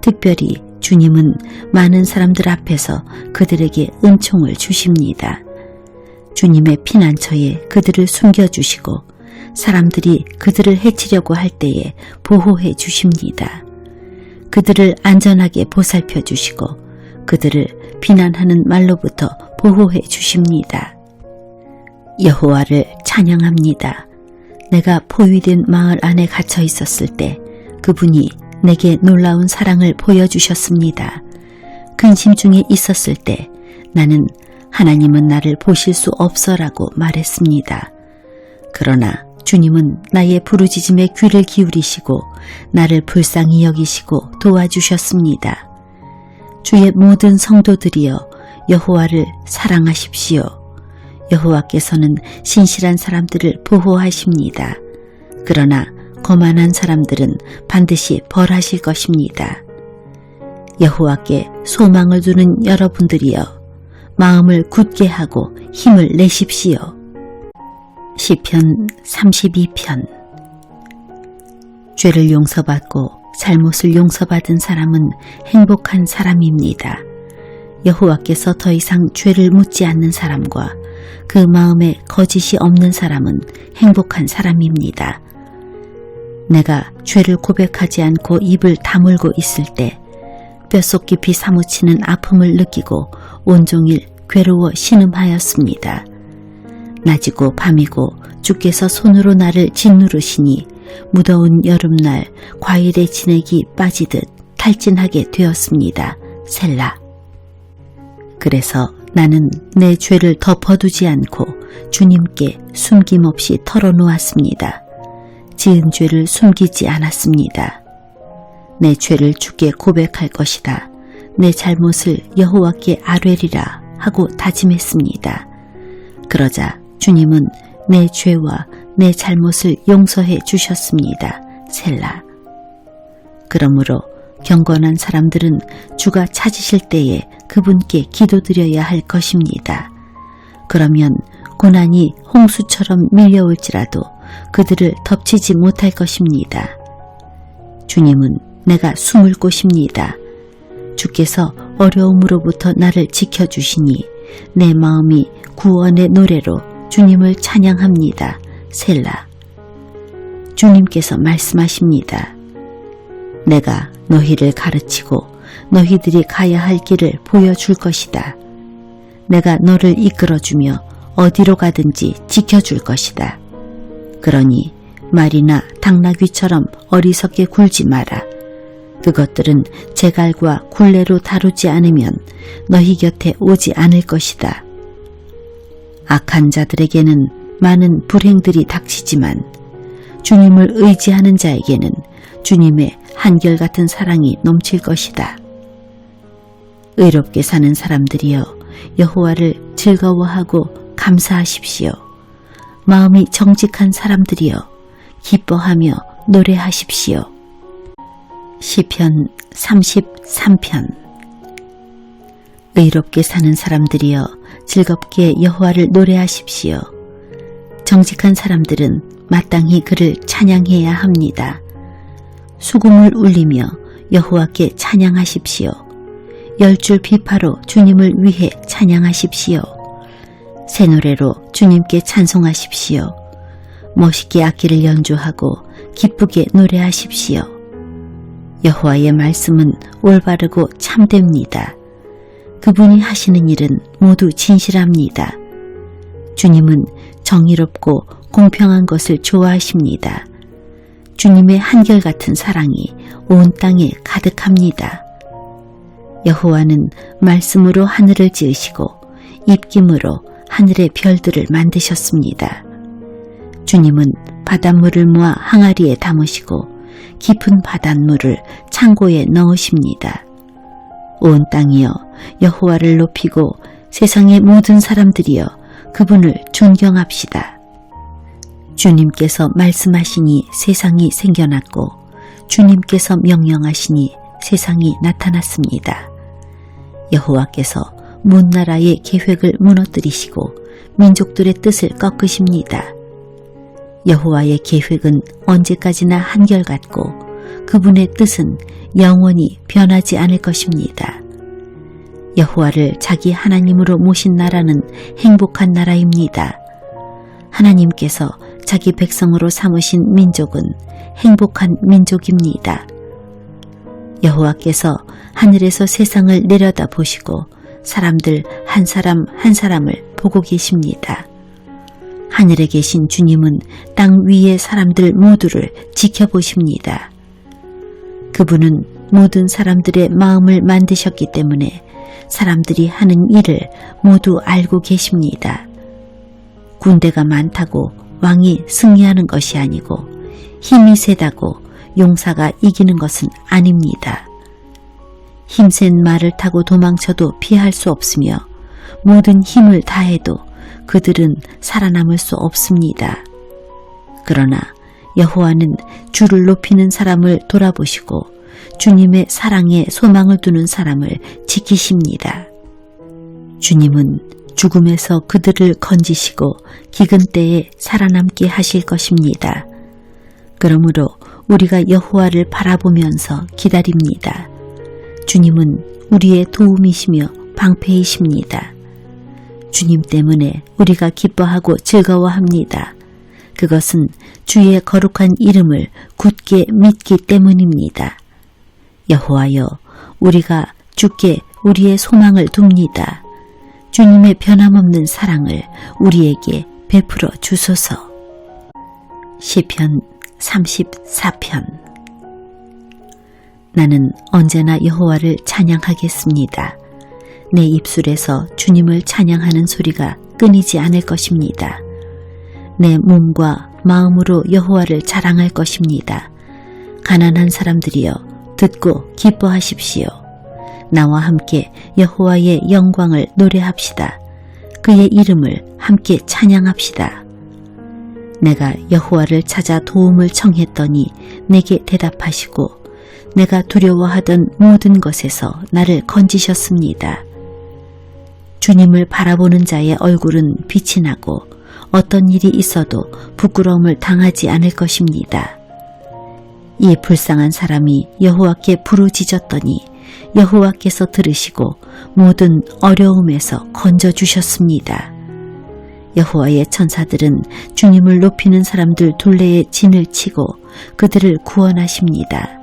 특별히 주님은 많은 사람들 앞에서 그들에게 은총을 주십니다. 주님의 피난처에 그들을 숨겨주시고 사람들이 그들을 해치려고 할 때에 보호해 주십니다. 그들을 안전하게 보살펴 주시고 그들을 비난하는 말로부터 보호해 주십니다. 여호와를 찬양합니다. 내가 포위된 마을 안에 갇혀 있었을 때 그분이 내게 놀라운 사랑을 보여주셨습니다. 근심 중에 있었을 때 나는 하나님은 나를 보실 수 없어라고 말했습니다. 그러나 주님은 나의 부르짖음에 귀를 기울이시고 나를 불쌍히 여기시고 도와주셨습니다. 주의 모든 성도들이여 여호와를 사랑하십시오. 여호와께서는 신실한 사람들을 보호하십니다. 그러나 거만한 사람들은 반드시 벌하실 것입니다. 여호와께 소망을 두는 여러분들이여 마음을 굳게 하고 힘을 내십시오. 시편 32편. 죄를 용서받고 잘못을 용서받은 사람은 행복한 사람입니다. 여호와께서 더 이상 죄를 묻지 않는 사람과 그 마음에 거짓이 없는 사람은 행복한 사람입니다. 내가 죄를 고백하지 않고 입을 다물고 있을 때 뼛속 깊이 사무치는 아픔을 느끼고 온종일 괴로워 신음하였습니다. 낮이고 밤이고 주께서 손으로 나를 짓누르시니 무더운 여름날 과일에 진액이 빠지듯 탈진하게 되었습니다. 셀라. 그래서 나는 내 죄를 덮어두지 않고 주님께 숨김없이 털어놓았습니다. 지은 죄를 숨기지 않았습니다. 내 죄를 주께 고백할 것이다. 내 잘못을 여호와께 아뢰리라 하고 다짐했습니다. 그러자 주님은 내 죄와 내 잘못을 용서해 주셨습니다. 셀라. 그러므로 경건한 사람들은 주가 찾으실 때에 그분께 기도드려야 할 것입니다. 그러면 고난이 홍수처럼 밀려올지라도 그들을 덮치지 못할 것입니다. 주님은 내가 숨을 곳입니다. 주께서 어려움으로부터 나를 지켜주시니 내 마음이 구원의 노래로 주님을 찬양합니다. 셀라. 주님께서 말씀하십니다. 내가 너희를 가르치고 너희들이 가야 할 길을 보여줄 것이다. 내가 너를 이끌어주며 어디로 가든지 지켜줄 것이다. 그러니 말이나 당나귀처럼 어리석게 굴지 마라. 그것들은 제갈과 굴레로 다루지 않으면 너희 곁에 오지 않을 것이다. 악한 자들에게는 많은 불행들이 닥치지만 주님을 의지하는 자에게는 주님의 한결같은 사랑이 넘칠 것이다. 의롭게 사는 사람들이여 여호와를 즐거워하고 감사하십시오. 마음이 정직한 사람들이여 기뻐하며 노래하십시오. 시편 33편. 의롭게 사는 사람들이여 즐겁게 여호와를 노래하십시오. 정직한 사람들은 마땅히 그를 찬양해야 합니다. 수금을 울리며 여호와께 찬양하십시오. 10줄 비파로 주님을 위해 찬양하십시오. 새 노래로 주님께 찬송하십시오. 멋있게 악기를 연주하고 기쁘게 노래하십시오. 여호와의 말씀은 올바르고 참됩니다. 그분이 하시는 일은 모두 진실합니다. 주님은 정의롭고 공평한 것을 좋아하십니다. 주님의 한결같은 사랑이 온 땅에 가득합니다. 여호와는 말씀으로 하늘을 지으시고 입김으로 하늘의 별들을 만드셨습니다. 주님은 바닷물을 모아 항아리에 담으시고 깊은 바닷물을 창고에 넣으십니다. 온 땅이여 여호와를 높이고 세상의 모든 사람들이여 그분을 존경합시다. 주님께서 말씀하시니 세상이 생겨났고 주님께서 명령하시니 세상이 나타났습니다. 여호와께서 문 나라의 계획을 무너뜨리시고 민족들의 뜻을 꺾으십니다. 여호와의 계획은 언제까지나 한결같고 그분의 뜻은 영원히 변하지 않을 것입니다. 여호와를 자기 하나님으로 모신 나라는 행복한 나라입니다. 하나님께서 자기 백성으로 삼으신 민족은 행복한 민족입니다. 여호와께서 하늘에서 세상을 내려다 보시고 사람들 한 사람 한 사람을 보고 계십니다. 하늘에 계신 주님은 땅 위의 사람들 모두를 지켜보십니다. 그분은 모든 사람들의 마음을 만드셨기 때문에 사람들이 하는 일을 모두 알고 계십니다. 군대가 많다고 왕이 승리하는 것이 아니고 힘이 세다고 용사가 이기는 것은 아닙니다. 힘센 말을 타고 도망쳐도 피할 수 없으며 모든 힘을 다해도 그들은 살아남을 수 없습니다. 그러나 여호와는 주를 높이는 사람을 돌아보시고 주님의 사랑에 소망을 두는 사람을 지키십니다. 주님은 죽음에서 그들을 건지시고 기근 때에 살아남게 하실 것입니다. 그러므로 우리가 여호와를 바라보면서 기다립니다. 주님은 우리의 도움이시며 방패이십니다. 주님 때문에 우리가 기뻐하고 즐거워합니다. 그것은 주의 거룩한 이름을 굳게 믿기 때문입니다. 여호와여, 우리가 주께 우리의 소망을 둡니다. 주님의 변함없는 사랑을 우리에게 베풀어 주소서. 시편 34편. 나는 언제나 여호와를 찬양하겠습니다. 내 입술에서 주님을 찬양하는 소리가 끊이지 않을 것입니다. 내 몸과 마음으로 여호와를 자랑할 것입니다. 가난한 사람들이여, 듣고 기뻐하십시오. 나와 함께 여호와의 영광을 노래합시다. 그의 이름을 함께 찬양합시다. 내가 여호와를 찾아 도움을 청했더니 내게 대답하시고 내가 두려워하던 모든 것에서 나를 건지셨습니다. 주님을 바라보는 자의 얼굴은 빛이 나고 어떤 일이 있어도 부끄러움을 당하지 않을 것입니다. 이 불쌍한 사람이 여호와께 부르짖었더니 여호와께서 들으시고 모든 어려움에서 건져주셨습니다. 여호와의 천사들은 주님을 높이는 사람들 둘레에 진을 치고 그들을 구원하십니다.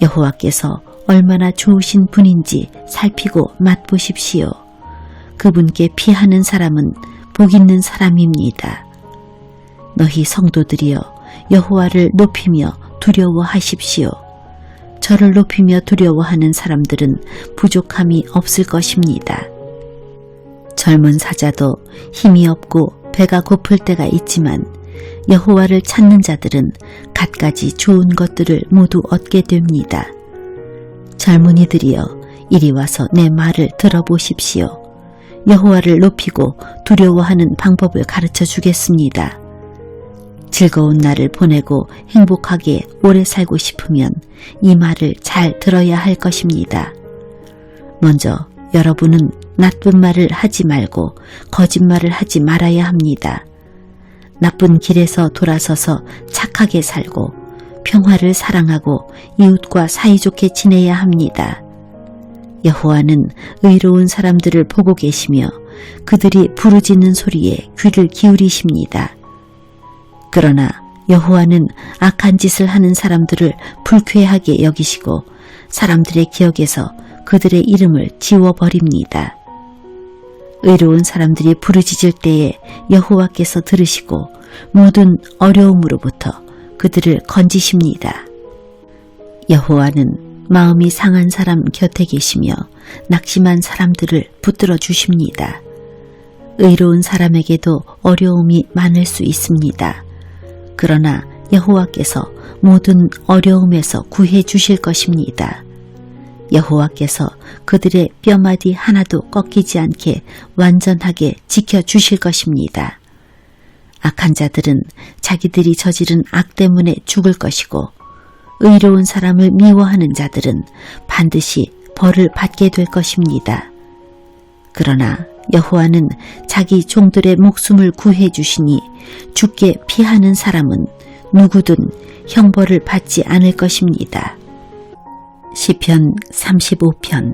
여호와께서 얼마나 좋으신 분인지 살피고 맛보십시오. 그분께 피하는 사람은 복 있는 사람입니다. 너희 성도들이여, 여호와를 높이며 두려워하십시오. 저를 높이며 두려워하는 사람들은 부족함이 없을 것입니다. 젊은 사자도 힘이 없고 배가 고플 때가 있지만 여호와를 찾는 자들은 갖가지 좋은 것들을 모두 얻게 됩니다. 젊은이들이여, 이리 와서 내 말을 들어보십시오. 여호와를 높이고 두려워하는 방법을 가르쳐 주겠습니다. 즐거운 날을 보내고 행복하게 오래 살고 싶으면 이 말을 잘 들어야 할 것입니다. 먼저 여러분은 나쁜 말을 하지 말고 거짓말을 하지 말아야 합니다. 나쁜 길에서 돌아서서 착하게 살고 평화를 사랑하고 이웃과 사이좋게 지내야 합니다. 여호와는 의로운 사람들을 보고 계시며 그들이 부르짖는 소리에 귀를 기울이십니다. 그러나 여호와는 악한 짓을 하는 사람들을 불쾌하게 여기시고 사람들의 기억에서 그들의 이름을 지워버립니다. 의로운 사람들이 부르짖을 때에 여호와께서 들으시고 모든 어려움으로부터 그들을 건지십니다. 여호와는 마음이 상한 사람 곁에 계시며 낙심한 사람들을 붙들어 주십니다. 의로운 사람에게도 어려움이 많을 수 있습니다. 그러나 여호와께서 모든 어려움에서 구해 주실 것입니다. 여호와께서 그들의 뼈마디 하나도 꺾이지 않게 완전하게 지켜주실 것입니다. 악한 자들은 자기들이 저지른 악 때문에 죽을 것이고 의로운 사람을 미워하는 자들은 반드시 벌을 받게 될 것입니다. 그러나 여호와는 자기 종들의 목숨을 구해 주시니 죽게 피하는 사람은 누구든 형벌을 받지 않을 것입니다. 시편 35편.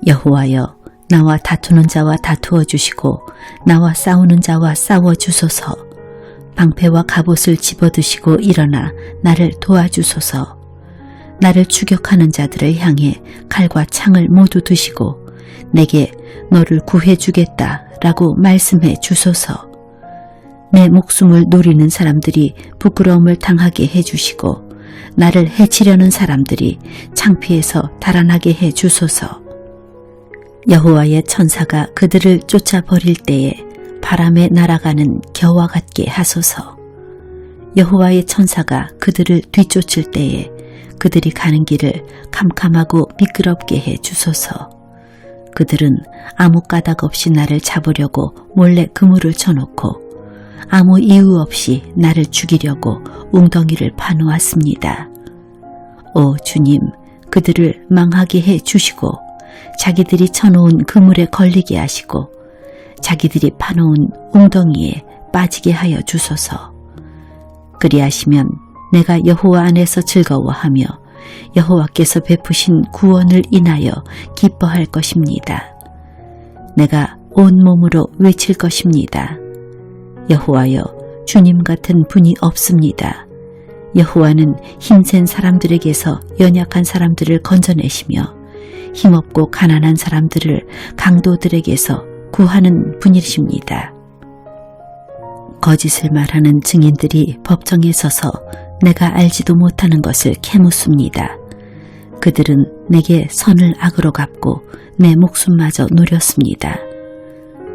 여호와여, 나와 다투는 자와 다투어 주시고 나와 싸우는 자와 싸워 주소서. 방패와 갑옷을 집어드시고 일어나 나를 도와주소서. 나를 추격하는 자들을 향해 칼과 창을 모두 드시고 내게 너를 구해주겠다 라고 말씀해 주소서. 내 목숨을 노리는 사람들이 부끄러움을 당하게 해주시고 나를 해치려는 사람들이 창피해서 달아나게 해 주소서. 여호와의 천사가 그들을 쫓아버릴 때에 바람에 날아가는 겨와 같게 하소서. 여호와의 천사가 그들을 뒤쫓을 때에 그들이 가는 길을 캄캄하고 미끄럽게 해 주소서. 그들은 아무 까닭 없이 나를 잡으려고 몰래 그물을 쳐놓고 아무 이유 없이 나를 죽이려고 웅덩이를 파놓았습니다. 오 주님, 그들을 망하게 해 주시고 자기들이 쳐놓은 그물에 걸리게 하시고 자기들이 파놓은 웅덩이에 빠지게 하여 주소서. 그리하시면 내가 여호와 안에서 즐거워하며 여호와께서 베푸신 구원을 인하여 기뻐할 것입니다. 내가 온몸으로 외칠 것입니다. 여호와여, 주님 같은 분이 없습니다. 여호와는 힘센 사람들에게서 연약한 사람들을 건져내시며 힘없고 가난한 사람들을 강도들에게서 구하는 분이십니다. 거짓을 말하는 증인들이 법정에 서서 내가 알지도 못하는 것을 캐묻습니다. 그들은 내게 선을 악으로 갚고 내 목숨마저 노렸습니다.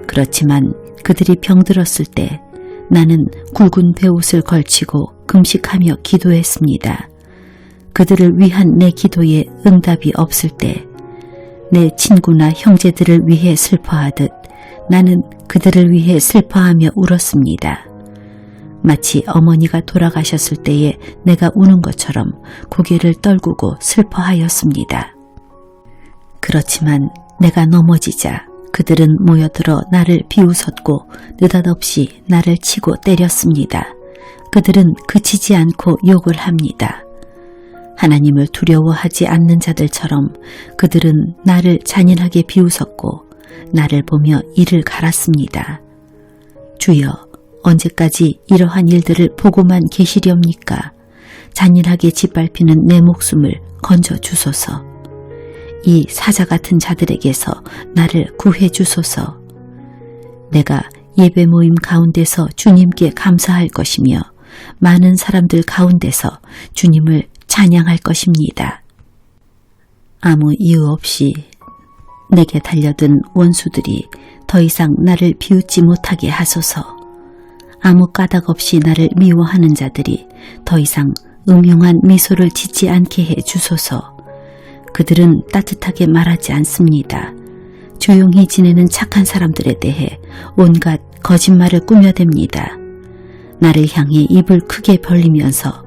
그렇지만 그들이 병들었을 때 나는 굵은 베옷을 걸치고 금식하며 기도했습니다. 그들을 위한 내 기도에 응답이 없을 때 내 친구나 형제들을 위해 슬퍼하듯 나는 그들을 위해 슬퍼하며 울었습니다. 마치 어머니가 돌아가셨을 때에 내가 우는 것처럼 고개를 떨구고 슬퍼하였습니다. 그렇지만 내가 넘어지자 그들은 모여들어 나를 비웃었고 느닷없이 나를 치고 때렸습니다. 그들은 그치지 않고 욕을 합니다. 하나님을 두려워하지 않는 자들처럼 그들은 나를 잔인하게 비웃었고 나를 보며 이를 갈았습니다. 주여, 언제까지 이러한 일들을 보고만 계시렵니까? 잔인하게 짓밟히는 내 목숨을 건져 주소서. 이 사자 같은 자들에게서 나를 구해 주소서. 내가 예배 모임 가운데서 주님께 감사할 것이며 많은 사람들 가운데서 주님을 찬양할 것입니다. 아무 이유 없이 내게 달려든 원수들이 더 이상 나를 비웃지 못하게 하소서. 아무 까닭 없이 나를 미워하는 자들이 더 이상 음흉한 미소를 짓지 않게 해 주소서. 그들은 따뜻하게 말하지 않습니다. 조용히 지내는 착한 사람들에 대해 온갖 거짓말을 꾸며댑니다. 나를 향해 입을 크게 벌리면서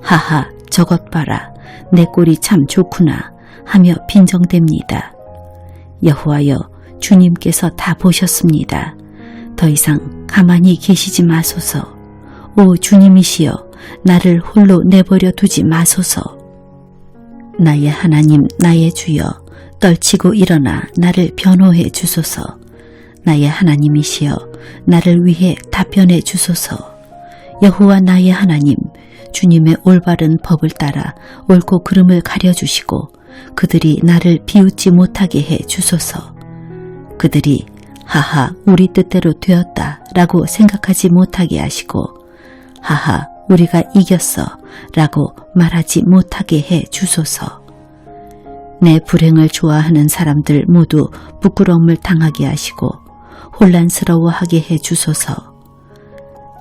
하하, 저것 봐라, 내 꼴이 참 좋구나 하며 빈정댑니다. 여호와여, 주님께서 다 보셨습니다. 더 이상 가만히 계시지 마소서. 오 주님이시여, 나를 홀로 내버려 두지 마소서. 나의 하나님, 나의 주여, 떨치고 일어나 나를 변호해 주소서. 나의 하나님이시여, 나를 위해 답변해 주소서. 여호와 나의 하나님, 주님의 올바른 법을 따라 옳고 그름을 가려주시고 그들이 나를 비웃지 못하게 해 주소서. 그들이 하하, 우리 뜻대로 되었다 라고 생각하지 못하게 하시고 하하, 우리가 이겼어 라고 말하지 못하게 해 주소서. 내 불행을 좋아하는 사람들 모두 부끄러움을 당하게 하시고 혼란스러워하게 해 주소서.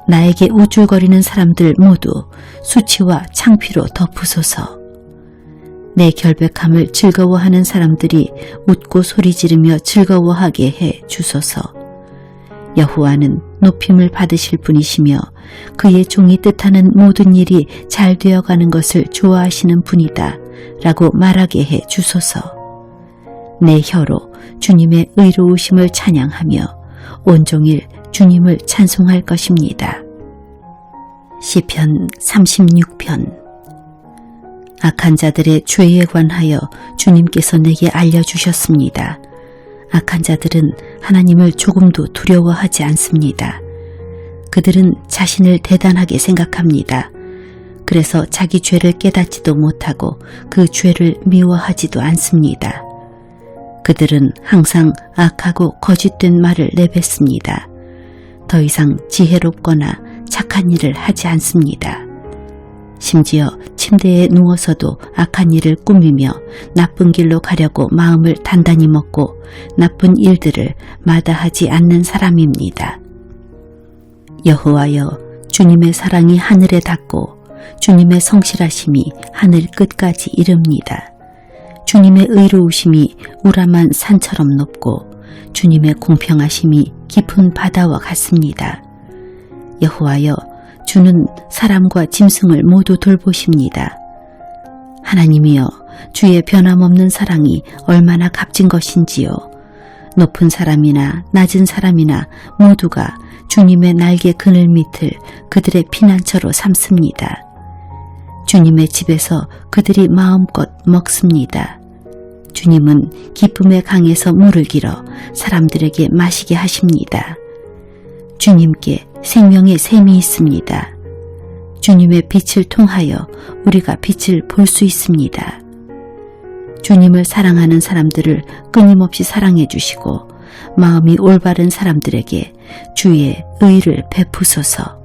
나에게 우쭐거리는 사람들 모두 수치와 창피로 덮으소서. 내 결백함을 즐거워하는 사람들이 웃고 소리 지르며 즐거워하게 해 주소서. 여호와는 높임을 받으실 분이시며 그의 종이 뜻하는 모든 일이 잘 되어가는 것을 좋아하시는 분이다 라고 말하게 해 주소서. 내 혀로 주님의 의로우심을 찬양하며 온종일 주님을 찬송할 것입니다. 시편 36편. 악한 자들의 죄에 관하여 주님께서 내게 알려주셨습니다. 악한 자들은 하나님을 조금도 두려워하지 않습니다. 그들은 자신을 대단하게 생각합니다. 그래서 자기 죄를 깨닫지도 못하고 그 죄를 미워하지도 않습니다. 그들은 항상 악하고 거짓된 말을 내뱉습니다. 더 이상 지혜롭거나 착한 일을 하지 않습니다. 심지어 침대에 누워서도 악한 일을 꾸미며 나쁜 길로 가려고 마음을 단단히 먹고 나쁜 일들을 마다하지 않는 사람입니다. 여호와여, 주님의 사랑이 하늘에 닿고 주님의 성실하심이 하늘 끝까지 이릅니다. 주님의 의로우심이 우람한 산처럼 높고 주님의 공평하심이 깊은 바다와 같습니다. 여호와여, 주는 사람과 짐승을 모두 돌보십니다. 하나님이여, 주의 변함없는 사랑이 얼마나 값진 것인지요. 높은 사람이나 낮은 사람이나 모두가 주님의 날개 그늘 밑을 그들의 피난처로 삼습니다. 주님의 집에서 그들이 마음껏 먹습니다. 주님은 기쁨의 강에서 물을 길어 사람들에게 마시게 하십니다. 주님께 생명의 샘이 있습니다. 주님의 빛을 통하여 우리가 빛을 볼 수 있습니다. 주님을 사랑하는 사람들을 끊임없이 사랑해 주시고 마음이 올바른 사람들에게 주의 의를 베푸소서.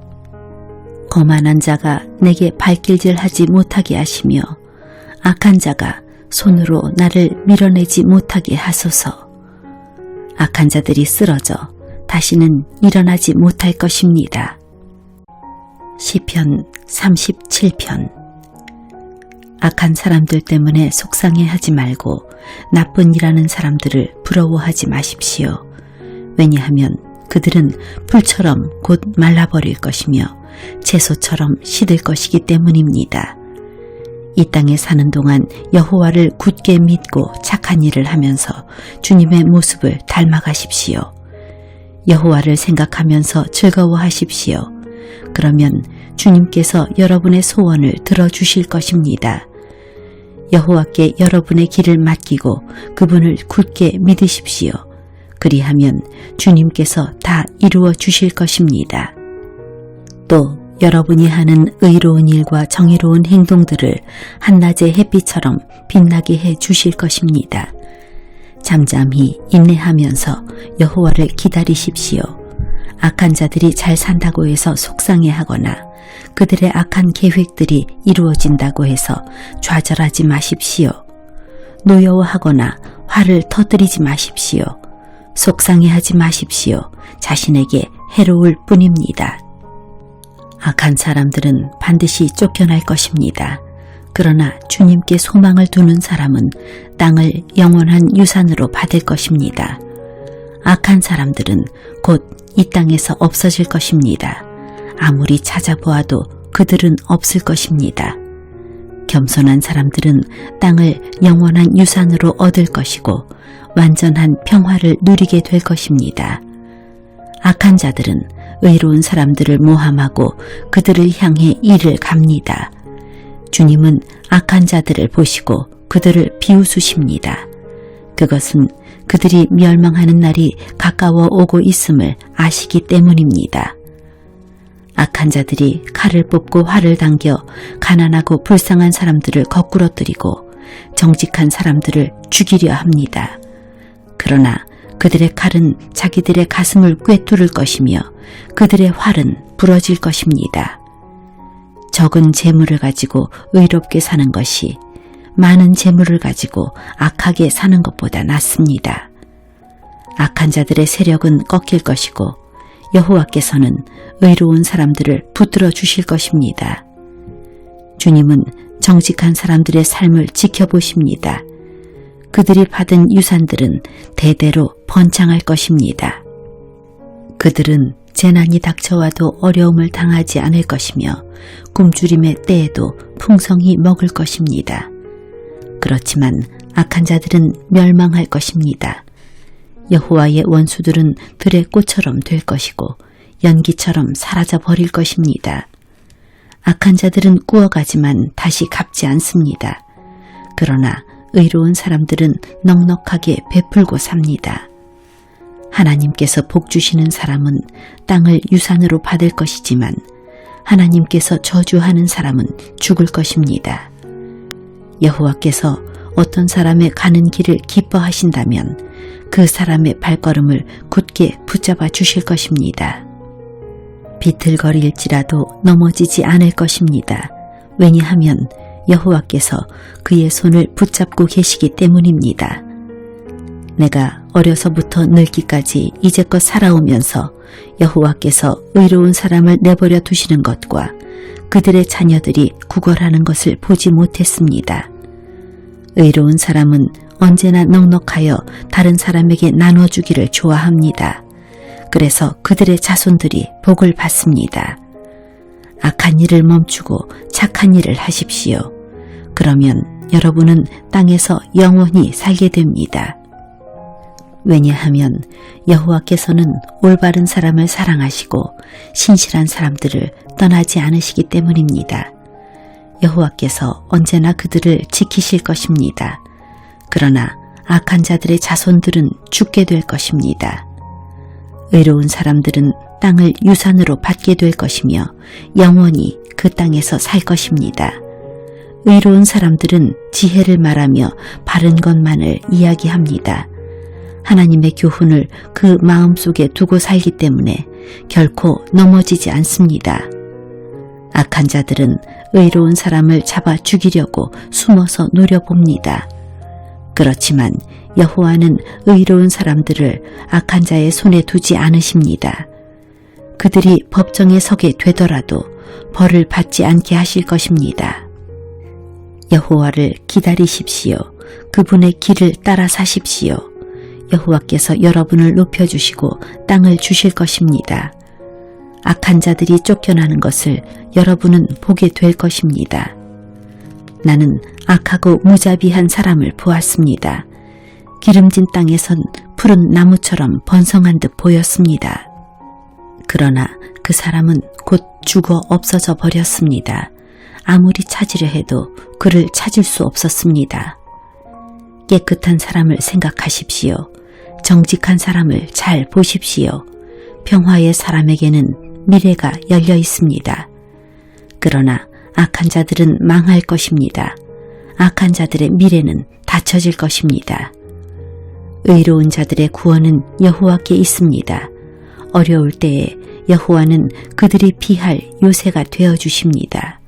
거만한 자가 내게 발길질하지 못하게 하시며 악한 자가 손으로 나를 밀어내지 못하게 하소서. 악한 자들이 쓰러져 다시는 일어나지 못할 것입니다. 시편 37편. 악한 사람들 때문에 속상해하지 말고 나쁜 일하는 사람들을 부러워하지 마십시오. 왜냐하면 그들은 풀처럼 곧 말라버릴 것이며 채소처럼 시들 것이기 때문입니다. 이 땅에 사는 동안 여호와를 굳게 믿고 착한 일을 하면서 주님의 모습을 닮아가십시오. 여호와를 생각하면서 즐거워하십시오. 그러면 주님께서 여러분의 소원을 들어주실 것입니다. 여호와께 여러분의 길을 맡기고 그분을 굳게 믿으십시오. 그리하면 주님께서 다 이루어 주실 것입니다. 또 여러분이 하는 의로운 일과 정의로운 행동들을 한낮의 햇빛처럼 빛나게 해 주실 것입니다. 잠잠히 인내하면서 여호와를 기다리십시오. 악한 자들이 잘 산다고 해서 속상해하거나 그들의 악한 계획들이 이루어진다고 해서 좌절하지 마십시오. 노여워하거나 화를 터뜨리지 마십시오. 속상해하지 마십시오. 자신에게 해로울 뿐입니다. 악한 사람들은 반드시 쫓겨날 것입니다. 그러나 주님께 소망을 두는 사람은 땅을 영원한 유산으로 받을 것입니다. 악한 사람들은 곧 이 땅에서 없어질 것입니다. 아무리 찾아보아도 그들은 없을 것입니다. 겸손한 사람들은 땅을 영원한 유산으로 얻을 것이고 완전한 평화를 누리게 될 것입니다. 악한 자들은 의로운 사람들을 모함하고 그들을 향해 이를 갑니다. 주님은 악한 자들을 보시고 그들을 비웃으십니다. 그것은 그들이 멸망하는 날이 가까워 오고 있음을 아시기 때문입니다. 악한 자들이 칼을 뽑고 활을 당겨 가난하고 불쌍한 사람들을 거꾸러뜨리고 정직한 사람들을 죽이려 합니다. 그러나 그들의 칼은 자기들의 가슴을 꿰뚫을 것이며 그들의 활은 부러질 것입니다. 적은 재물을 가지고 의롭게 사는 것이 많은 재물을 가지고 악하게 사는 것보다 낫습니다. 악한 자들의 세력은 꺾일 것이고 여호와께서는 의로운 사람들을 붙들어 주실 것입니다. 주님은 정직한 사람들의 삶을 지켜보십니다. 그들이 받은 유산들은 대대로 번창할 것입니다. 그들은 재난이 닥쳐와도 어려움을 당하지 않을 것이며 굶주림의 때에도 풍성히 먹을 것입니다. 그렇지만 악한 자들은 멸망할 것입니다. 여호와의 원수들은 들의 꽃처럼 될 것이고 연기처럼 사라져 버릴 것입니다. 악한 자들은 꾸어가지만 다시 갚지 않습니다. 그러나 의로운 사람들은 넉넉하게 베풀고 삽니다. 하나님께서 복 주시는 사람은 땅을 유산으로 받을 것이지만 하나님께서 저주하는 사람은 죽을 것입니다. 여호와께서 어떤 사람의 가는 길을 기뻐하신다면 그 사람의 발걸음을 굳게 붙잡아 주실 것입니다. 비틀거릴지라도 넘어지지 않을 것입니다. 왜냐하면 여호와께서 그의 손을 붙잡고 계시기 때문입니다. 내가 어려서부터 늙기까지 이제껏 살아오면서 여호와께서 의로운 사람을 내버려 두시는 것과 그들의 자녀들이 구걸하는 것을 보지 못했습니다. 의로운 사람은 언제나 넉넉하여 다른 사람에게 나눠주기를 좋아합니다. 그래서 그들의 자손들이 복을 받습니다. 악한 일을 멈추고 착한 일을 하십시오. 그러면 여러분은 땅에서 영원히 살게 됩니다. 왜냐하면 여호와께서는 올바른 사람을 사랑하시고 신실한 사람들을 떠나지 않으시기 때문입니다. 여호와께서 언제나 그들을 지키실 것입니다. 그러나 악한 자들의 자손들은 죽게 될 것입니다. 의로운 사람들은 땅을 유산으로 받게 될 것이며 영원히 그 땅에서 살 것입니다. 의로운 사람들은 지혜를 말하며 바른 것만을 이야기합니다. 하나님의 교훈을 그 마음속에 두고 살기 때문에 결코 넘어지지 않습니다. 악한 자들은 의로운 사람을 잡아 죽이려고 숨어서 노려봅니다. 그렇지만 여호와는 의로운 사람들을 악한 자의 손에 두지 않으십니다. 그들이 법정에 서게 되더라도 벌을 받지 않게 하실 것입니다. 여호와를 기다리십시오. 그분의 길을 따라 사십시오. 여호와께서 여러분을 높여주시고 땅을 주실 것입니다. 악한 자들이 쫓겨나는 것을 여러분은 보게 될 것입니다. 나는 악하고 무자비한 사람을 보았습니다. 기름진 땅에선 푸른 나무처럼 번성한 듯 보였습니다. 그러나 그 사람은 곧 죽어 없어져 버렸습니다. 아무리 찾으려 해도 그를 찾을 수 없었습니다. 깨끗한 사람을 생각하십시오. 정직한 사람을 잘 보십시오. 평화의 사람에게는 미래가 열려 있습니다. 그러나 악한 자들은 망할 것입니다. 악한 자들의 미래는 닫혀질 것입니다. 의로운 자들의 구원은 여호와께 있습니다. 어려울 때에 여호와는 그들이 피할 요새가 되어 주십니다.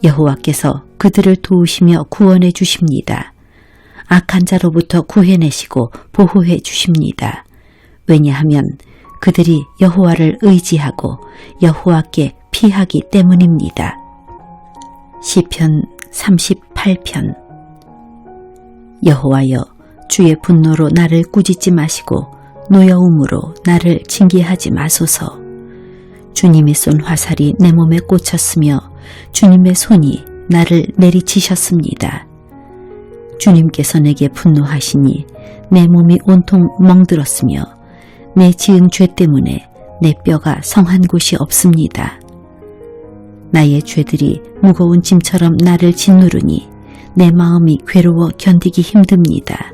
여호와께서 그들을 도우시며 구원해 주십니다. 악한 자로부터 구해내시고 보호해 주십니다. 왜냐하면 그들이 여호와를 의지하고 여호와께 피하기 때문입니다. 시편 38편. 여호와여, 주의 분노로 나를 꾸짖지 마시고 노여움으로 나를 징계하지 마소서. 주님이 쏜 화살이 내 몸에 꽂혔으며 주님의 손이 나를 내리치셨습니다. 주님께서 내게 분노하시니 내 몸이 온통 멍들었으며 내 지은 죄 때문에 내 뼈가 성한 곳이 없습니다. 나의 죄들이 무거운 짐처럼 나를 짓누르니 내 마음이 괴로워 견디기 힘듭니다.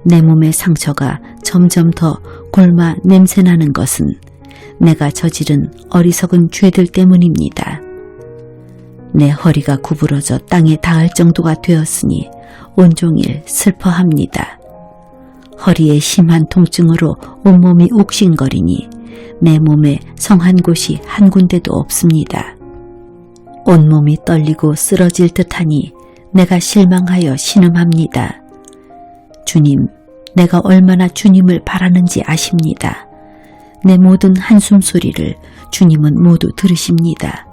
내 몸의 상처가 점점 더 골마 냄새나는 것은 내가 저지른 어리석은 죄들 때문입니다. 내 허리가 구부러져 땅에 닿을 정도가 되었으니 온종일 슬퍼합니다. 허리에 심한 통증으로 온몸이 욱신거리니 내 몸에 성한 곳이 한 군데도 없습니다. 온몸이 떨리고 쓰러질 듯하니 내가 실망하여 신음합니다. 주님, 내가 얼마나 주님을 바라는지 아십니다. 내 모든 한숨 소리를 주님은 모두 들으십니다.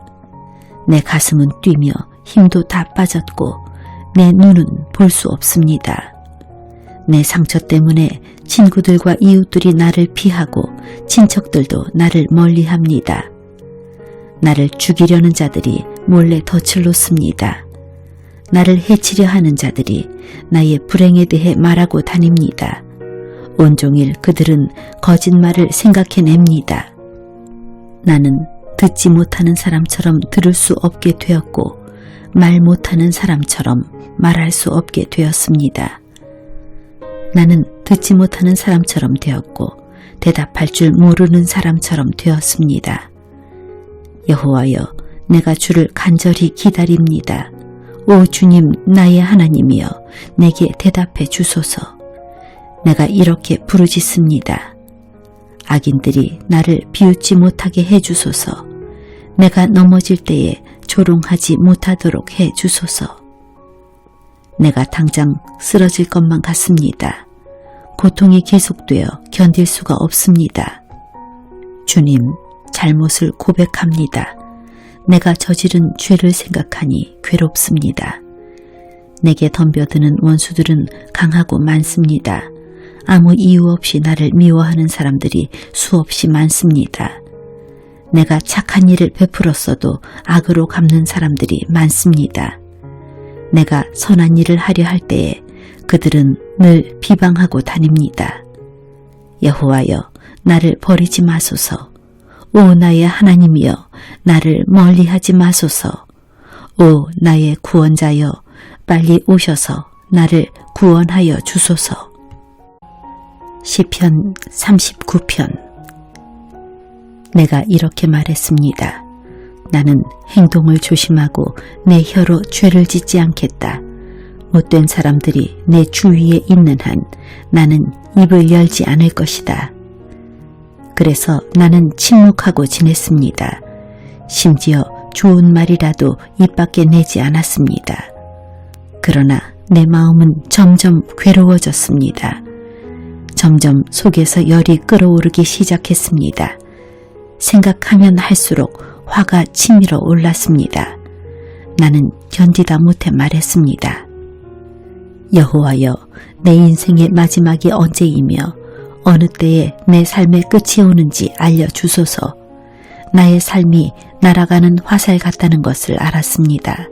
내 가슴은 뛰며 힘도 다 빠졌고 내 눈은 볼 수 없습니다. 내 상처 때문에 친구들과 이웃들이 나를 피하고 친척들도 나를 멀리합니다. 나를 죽이려는 자들이 몰래 덫을 놓습니다. 나를 해치려 하는 자들이 나의 불행에 대해 말하고 다닙니다. 온종일 그들은 거짓말을 생각해냅니다. 나는 듣지 못하는 사람처럼 들을 수 없게 되었고 말 못하는 사람처럼 말할 수 없게 되었습니다. 나는 듣지 못하는 사람처럼 되었고 대답할 줄 모르는 사람처럼 되었습니다. 여호와여, 내가 주를 간절히 기다립니다. 오 주님, 나의 하나님이여, 내게 대답해 주소서. 내가 이렇게 부르짖습니다. 악인들이 나를 비웃지 못하게 해 주소서. 내가 넘어질 때에 조롱하지 못하도록 해 주소서. 내가 당장 쓰러질 것만 같습니다. 고통이 계속되어 견딜 수가 없습니다. 주님, 잘못을 고백합니다. 내가 저지른 죄를 생각하니 괴롭습니다. 내게 덤벼드는 원수들은 강하고 많습니다. 아무 이유 없이 나를 미워하는 사람들이 수없이 많습니다. 내가 착한 일을 베풀었어도 악으로 갚는 사람들이 많습니다. 내가 선한 일을 하려 할 때에 그들은 늘 비방하고 다닙니다. 여호와여, 나를 버리지 마소서. 오 나의 하나님이여, 나를 멀리하지 마소서. 오 나의 구원자여, 빨리 오셔서 나를 구원하여 주소서. 시편 39편. 내가 이렇게 말했습니다. 나는 행동을 조심하고 내 혀로 죄를 짓지 않겠다. 못된 사람들이 내 주위에 있는 한 나는 입을 열지 않을 것이다. 그래서 나는 침묵하고 지냈습니다. 심지어 좋은 말이라도 입 밖에 내지 않았습니다. 그러나 내 마음은 점점 괴로워졌습니다. 점점 속에서 열이 끓어오르기 시작했습니다. 생각하면 할수록 화가 치밀어 올랐습니다. 나는 견디다 못해 말했습니다. 여호와여, 내 인생의 마지막이 언제이며 어느 때에 내 삶의 끝이 오는지 알려주소서. 나의 삶이 날아가는 화살 같다는 것을 알았습니다.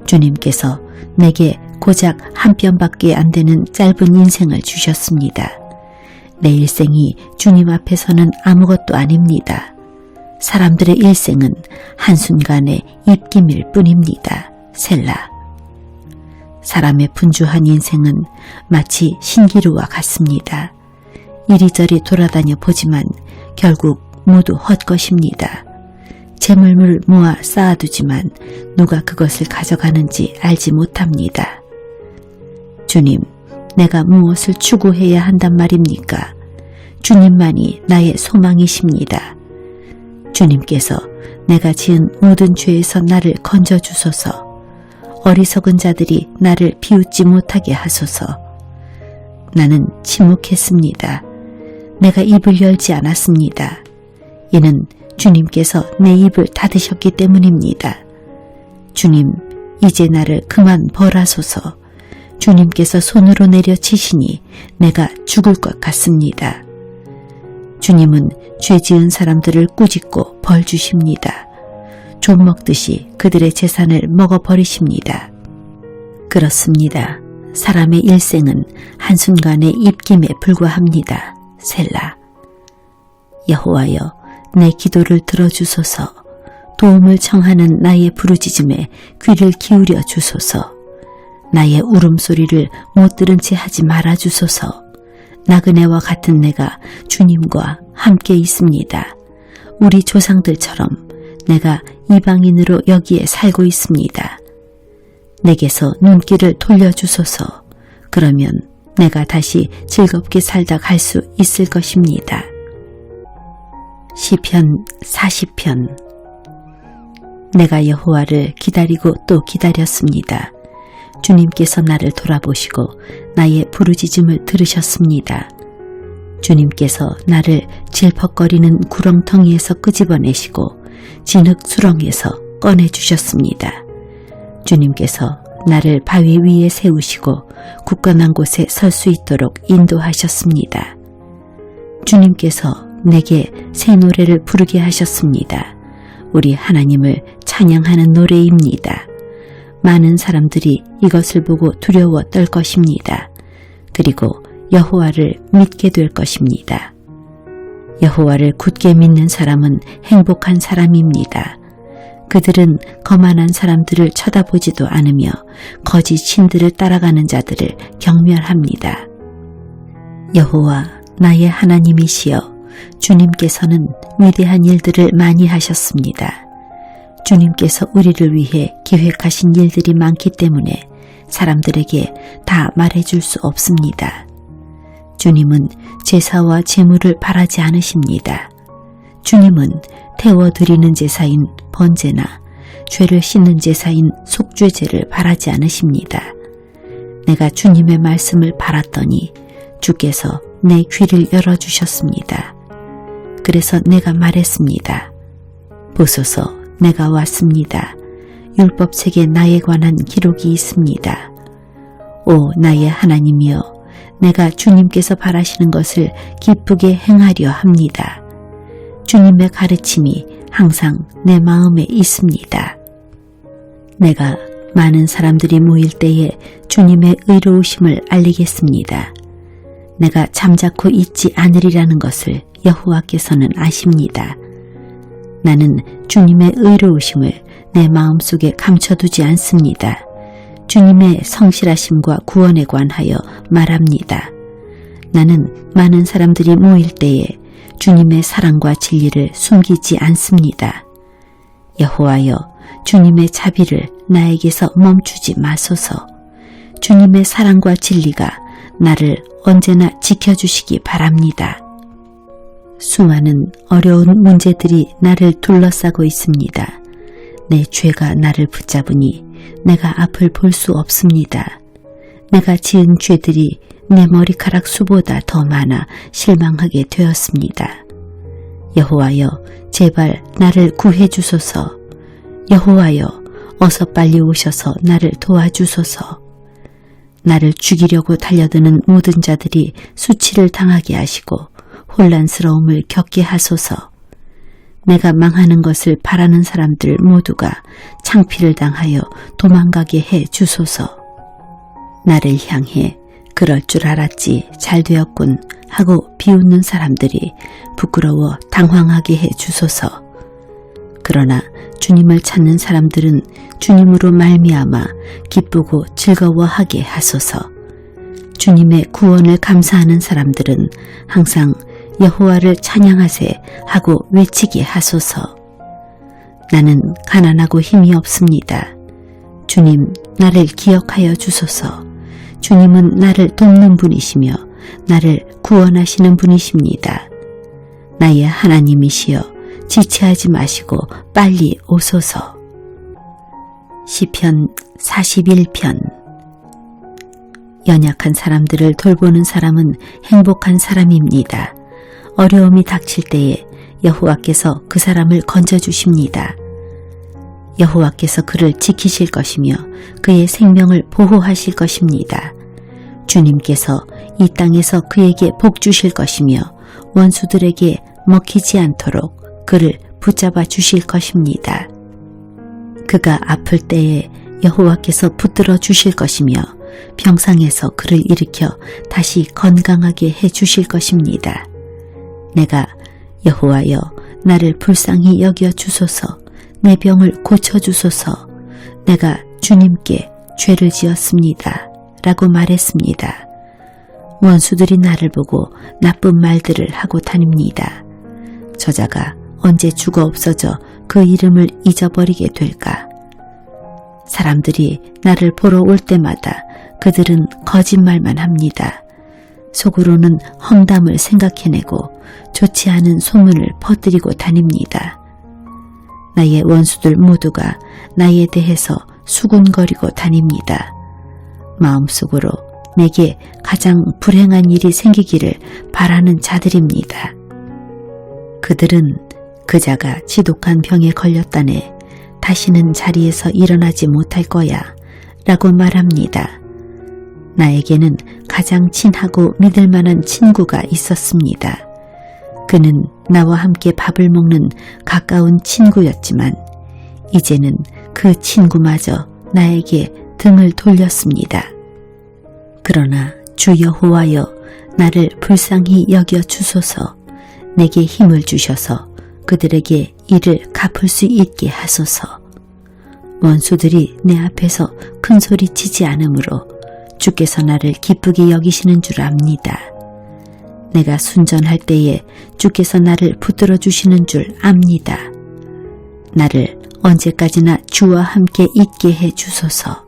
주님께서 내게 고작 한 뼘밖에 안 되는 짧은 인생을 주셨습니다. 내 일생이 주님 앞에서는 아무것도 아닙니다. 사람들의 일생은 한순간의 입김일 뿐입니다. 셀라. 사람의 분주한 인생은 마치 신기루와 같습니다. 이리저리 돌아다녀 보지만 결국 모두 헛것입니다. 재물을 모아 쌓아두지만 누가 그것을 가져가는지 알지 못합니다. 주님, 내가 무엇을 추구해야 한단 말입니까? 주님만이 나의 소망이십니다. 주님께서 내가 지은 모든 죄에서 나를 건져주소서. 어리석은 자들이 나를 비웃지 못하게 하소서. 나는 침묵했습니다. 내가 입을 열지 않았습니다. 이는 주님께서 내 입을 닫으셨기 때문입니다. 주님, 이제 나를 그만 벌하소서. 주님께서 손으로 내려치시니 내가 죽을 것 같습니다. 주님은 죄 지은 사람들을 꾸짖고 벌 주십니다. 좀 먹듯이 그들의 재산을 먹어버리십니다. 그렇습니다. 사람의 일생은 한순간의 입김에 불과합니다. 셀라. 여호와여, 내 기도를 들어주소서. 도움을 청하는 나의 부르짖음에 귀를 기울여 주소서. 나의 울음소리를 못 들은 채 하지 말아 주소서. 나그네와 같은 내가 주님과 함께 있습니다. 우리 조상들처럼 내가 이방인으로 여기에 살고 있습니다. 내게서 눈길을 돌려주소서. 그러면 내가 다시 즐겁게 살다 갈 수 있을 것입니다. 시편 40편. 내가 여호와를 기다리고 또 기다렸습니다. 주님께서 나를 돌아보시고 나의 부르짖음을 들으셨습니다. 주님께서 나를 질퍽거리는 구렁텅이에서 끄집어내시고 진흙 수렁에서 꺼내주셨습니다. 주님께서 나를 바위 위에 세우시고 굳건한 곳에 설 수 있도록 인도하셨습니다. 주님께서 내게 새 노래를 부르게 하셨습니다. 우리 하나님을 찬양하는 노래입니다. 많은 사람들이 이것을 보고 두려워 떨 것입니다. 그리고 여호와를 믿게 될 것입니다. 여호와를 굳게 믿는 사람은 행복한 사람입니다. 그들은 거만한 사람들을 쳐다보지도 않으며 거짓 신들을 따라가는 자들을 경멸합니다. 여호와 나의 하나님이시여, 주님께서는 위대한 일들을 많이 하셨습니다. 주님께서 우리를 위해 계획하신 일들이 많기 때문에 사람들에게 다 말해줄 수 없습니다. 주님은 제사와 제물을 바라지 않으십니다. 주님은 태워드리는 제사인 번제나 죄를 씻는 제사인 속죄제를 바라지 않으십니다. 내가 주님의 말씀을 바랐더니 주께서 내 귀를 열어주셨습니다. 그래서 내가 말했습니다. 보소서, 내가 왔습니다. 율법책에 나에 관한 기록이 있습니다. 오 나의 하나님이여, 내가 주님께서 바라시는 것을 기쁘게 행하려 합니다. 주님의 가르침이 항상 내 마음에 있습니다. 내가 많은 사람들이 모일 때에 주님의 의로우심을 알리겠습니다. 내가 잠자코 있지 않으리라는 것을 여호와께서는 아십니다. 나는 주님의 의로우심을 내 마음속에 감춰두지 않습니다. 주님의 성실하심과 구원에 관하여 말합니다. 나는 많은 사람들이 모일 때에 주님의 사랑과 진리를 숨기지 않습니다. 여호와여, 주님의 자비를 나에게서 멈추지 마소서. 주님의 사랑과 진리가 나를 언제나 지켜주시기 바랍니다. 수많은 어려운 문제들이 나를 둘러싸고 있습니다. 내 죄가 나를 붙잡으니 내가 앞을 볼 수 없습니다. 내가 지은 죄들이 내 머리카락 수보다 더 많아 실망하게 되었습니다. 여호와여, 제발 나를 구해 주소서. 여호와여, 어서 빨리 오셔서 나를 도와주소서. 나를 죽이려고 달려드는 모든 자들이 수치를 당하게 하시고 혼란스러움을 겪게 하소서. 내가 망하는 것을 바라는 사람들 모두가 창피를 당하여 도망가게 해 주소서. 나를 향해 그럴 줄 알았지, 잘 되었군 하고 비웃는 사람들이 부끄러워 당황하게 해 주소서. 그러나 주님을 찾는 사람들은 주님으로 말미암아 기쁘고 즐거워하게 하소서. 주님의 구원을 감사하는 사람들은 항상 여호와를 찬양하세 하고 외치게 하소서. 나는 가난하고 힘이 없습니다. 주님, 나를 기억하여 주소서. 주님은 나를 돕는 분이시며 나를 구원하시는 분이십니다. 나의 하나님이시여, 지체하지 마시고 빨리 오소서. 시편 41편. 연약한 사람들을 돌보는 사람은 행복한 사람입니다. 어려움이 닥칠 때에 여호와께서 그 사람을 건져주십니다. 여호와께서 그를 지키실 것이며 그의 생명을 보호하실 것입니다. 주님께서 이 땅에서 그에게 복 주실 것이며 원수들에게 먹히지 않도록 그를 붙잡아 주실 것입니다. 그가 아플 때에 여호와께서 붙들어 주실 것이며 병상에서 그를 일으켜 다시 건강하게 해 주실 것입니다. 내가 여호와여, 나를 불쌍히 여겨 주소서. 내 병을 고쳐 주소서. 내가 주님께 죄를 지었습니다 라고 말했습니다. 원수들이 나를 보고 나쁜 말들을 하고 다닙니다. 저자가 언제 죽어 없어져 그 이름을 잊어버리게 될까? 사람들이 나를 보러 올 때마다 그들은 거짓말만 합니다. 속으로는 험담을 생각해내고 좋지 않은 소문을 퍼뜨리고 다닙니다. 나의 원수들 모두가 나에 대해서 수군거리고 다닙니다. 마음속으로 내게 가장 불행한 일이 생기기를 바라는 자들입니다. 그들은 그자가 지독한 병에 걸렸다네 다시는 자리에서 일어나지 못할 거야 라고 말합니다. 나에게는 가장 친하고 믿을 만한 친구가 있었습니다. 그는 나와 함께 밥을 먹는 가까운 친구였지만 이제는 그 친구마저 나에게 등을 돌렸습니다. 그러나 주 여호와여, 나를 불쌍히 여겨 주소서. 내게 힘을 주셔서 그들에게 이를 갚을 수 있게 하소서. 원수들이 내 앞에서 큰 소리 치지 않으므로 주께서 나를 기쁘게 여기시는 줄 압니다. 내가 순전할 때에 주께서 나를 붙들어 주시는 줄 압니다. 나를 언제까지나 주와 함께 있게 해 주소서.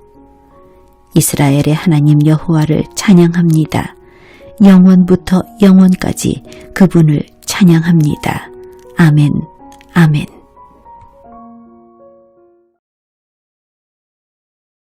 이스라엘의 하나님 여호와를 찬양합니다. 영원부터 영원까지 그분을 찬양합니다. 아멘, 아멘.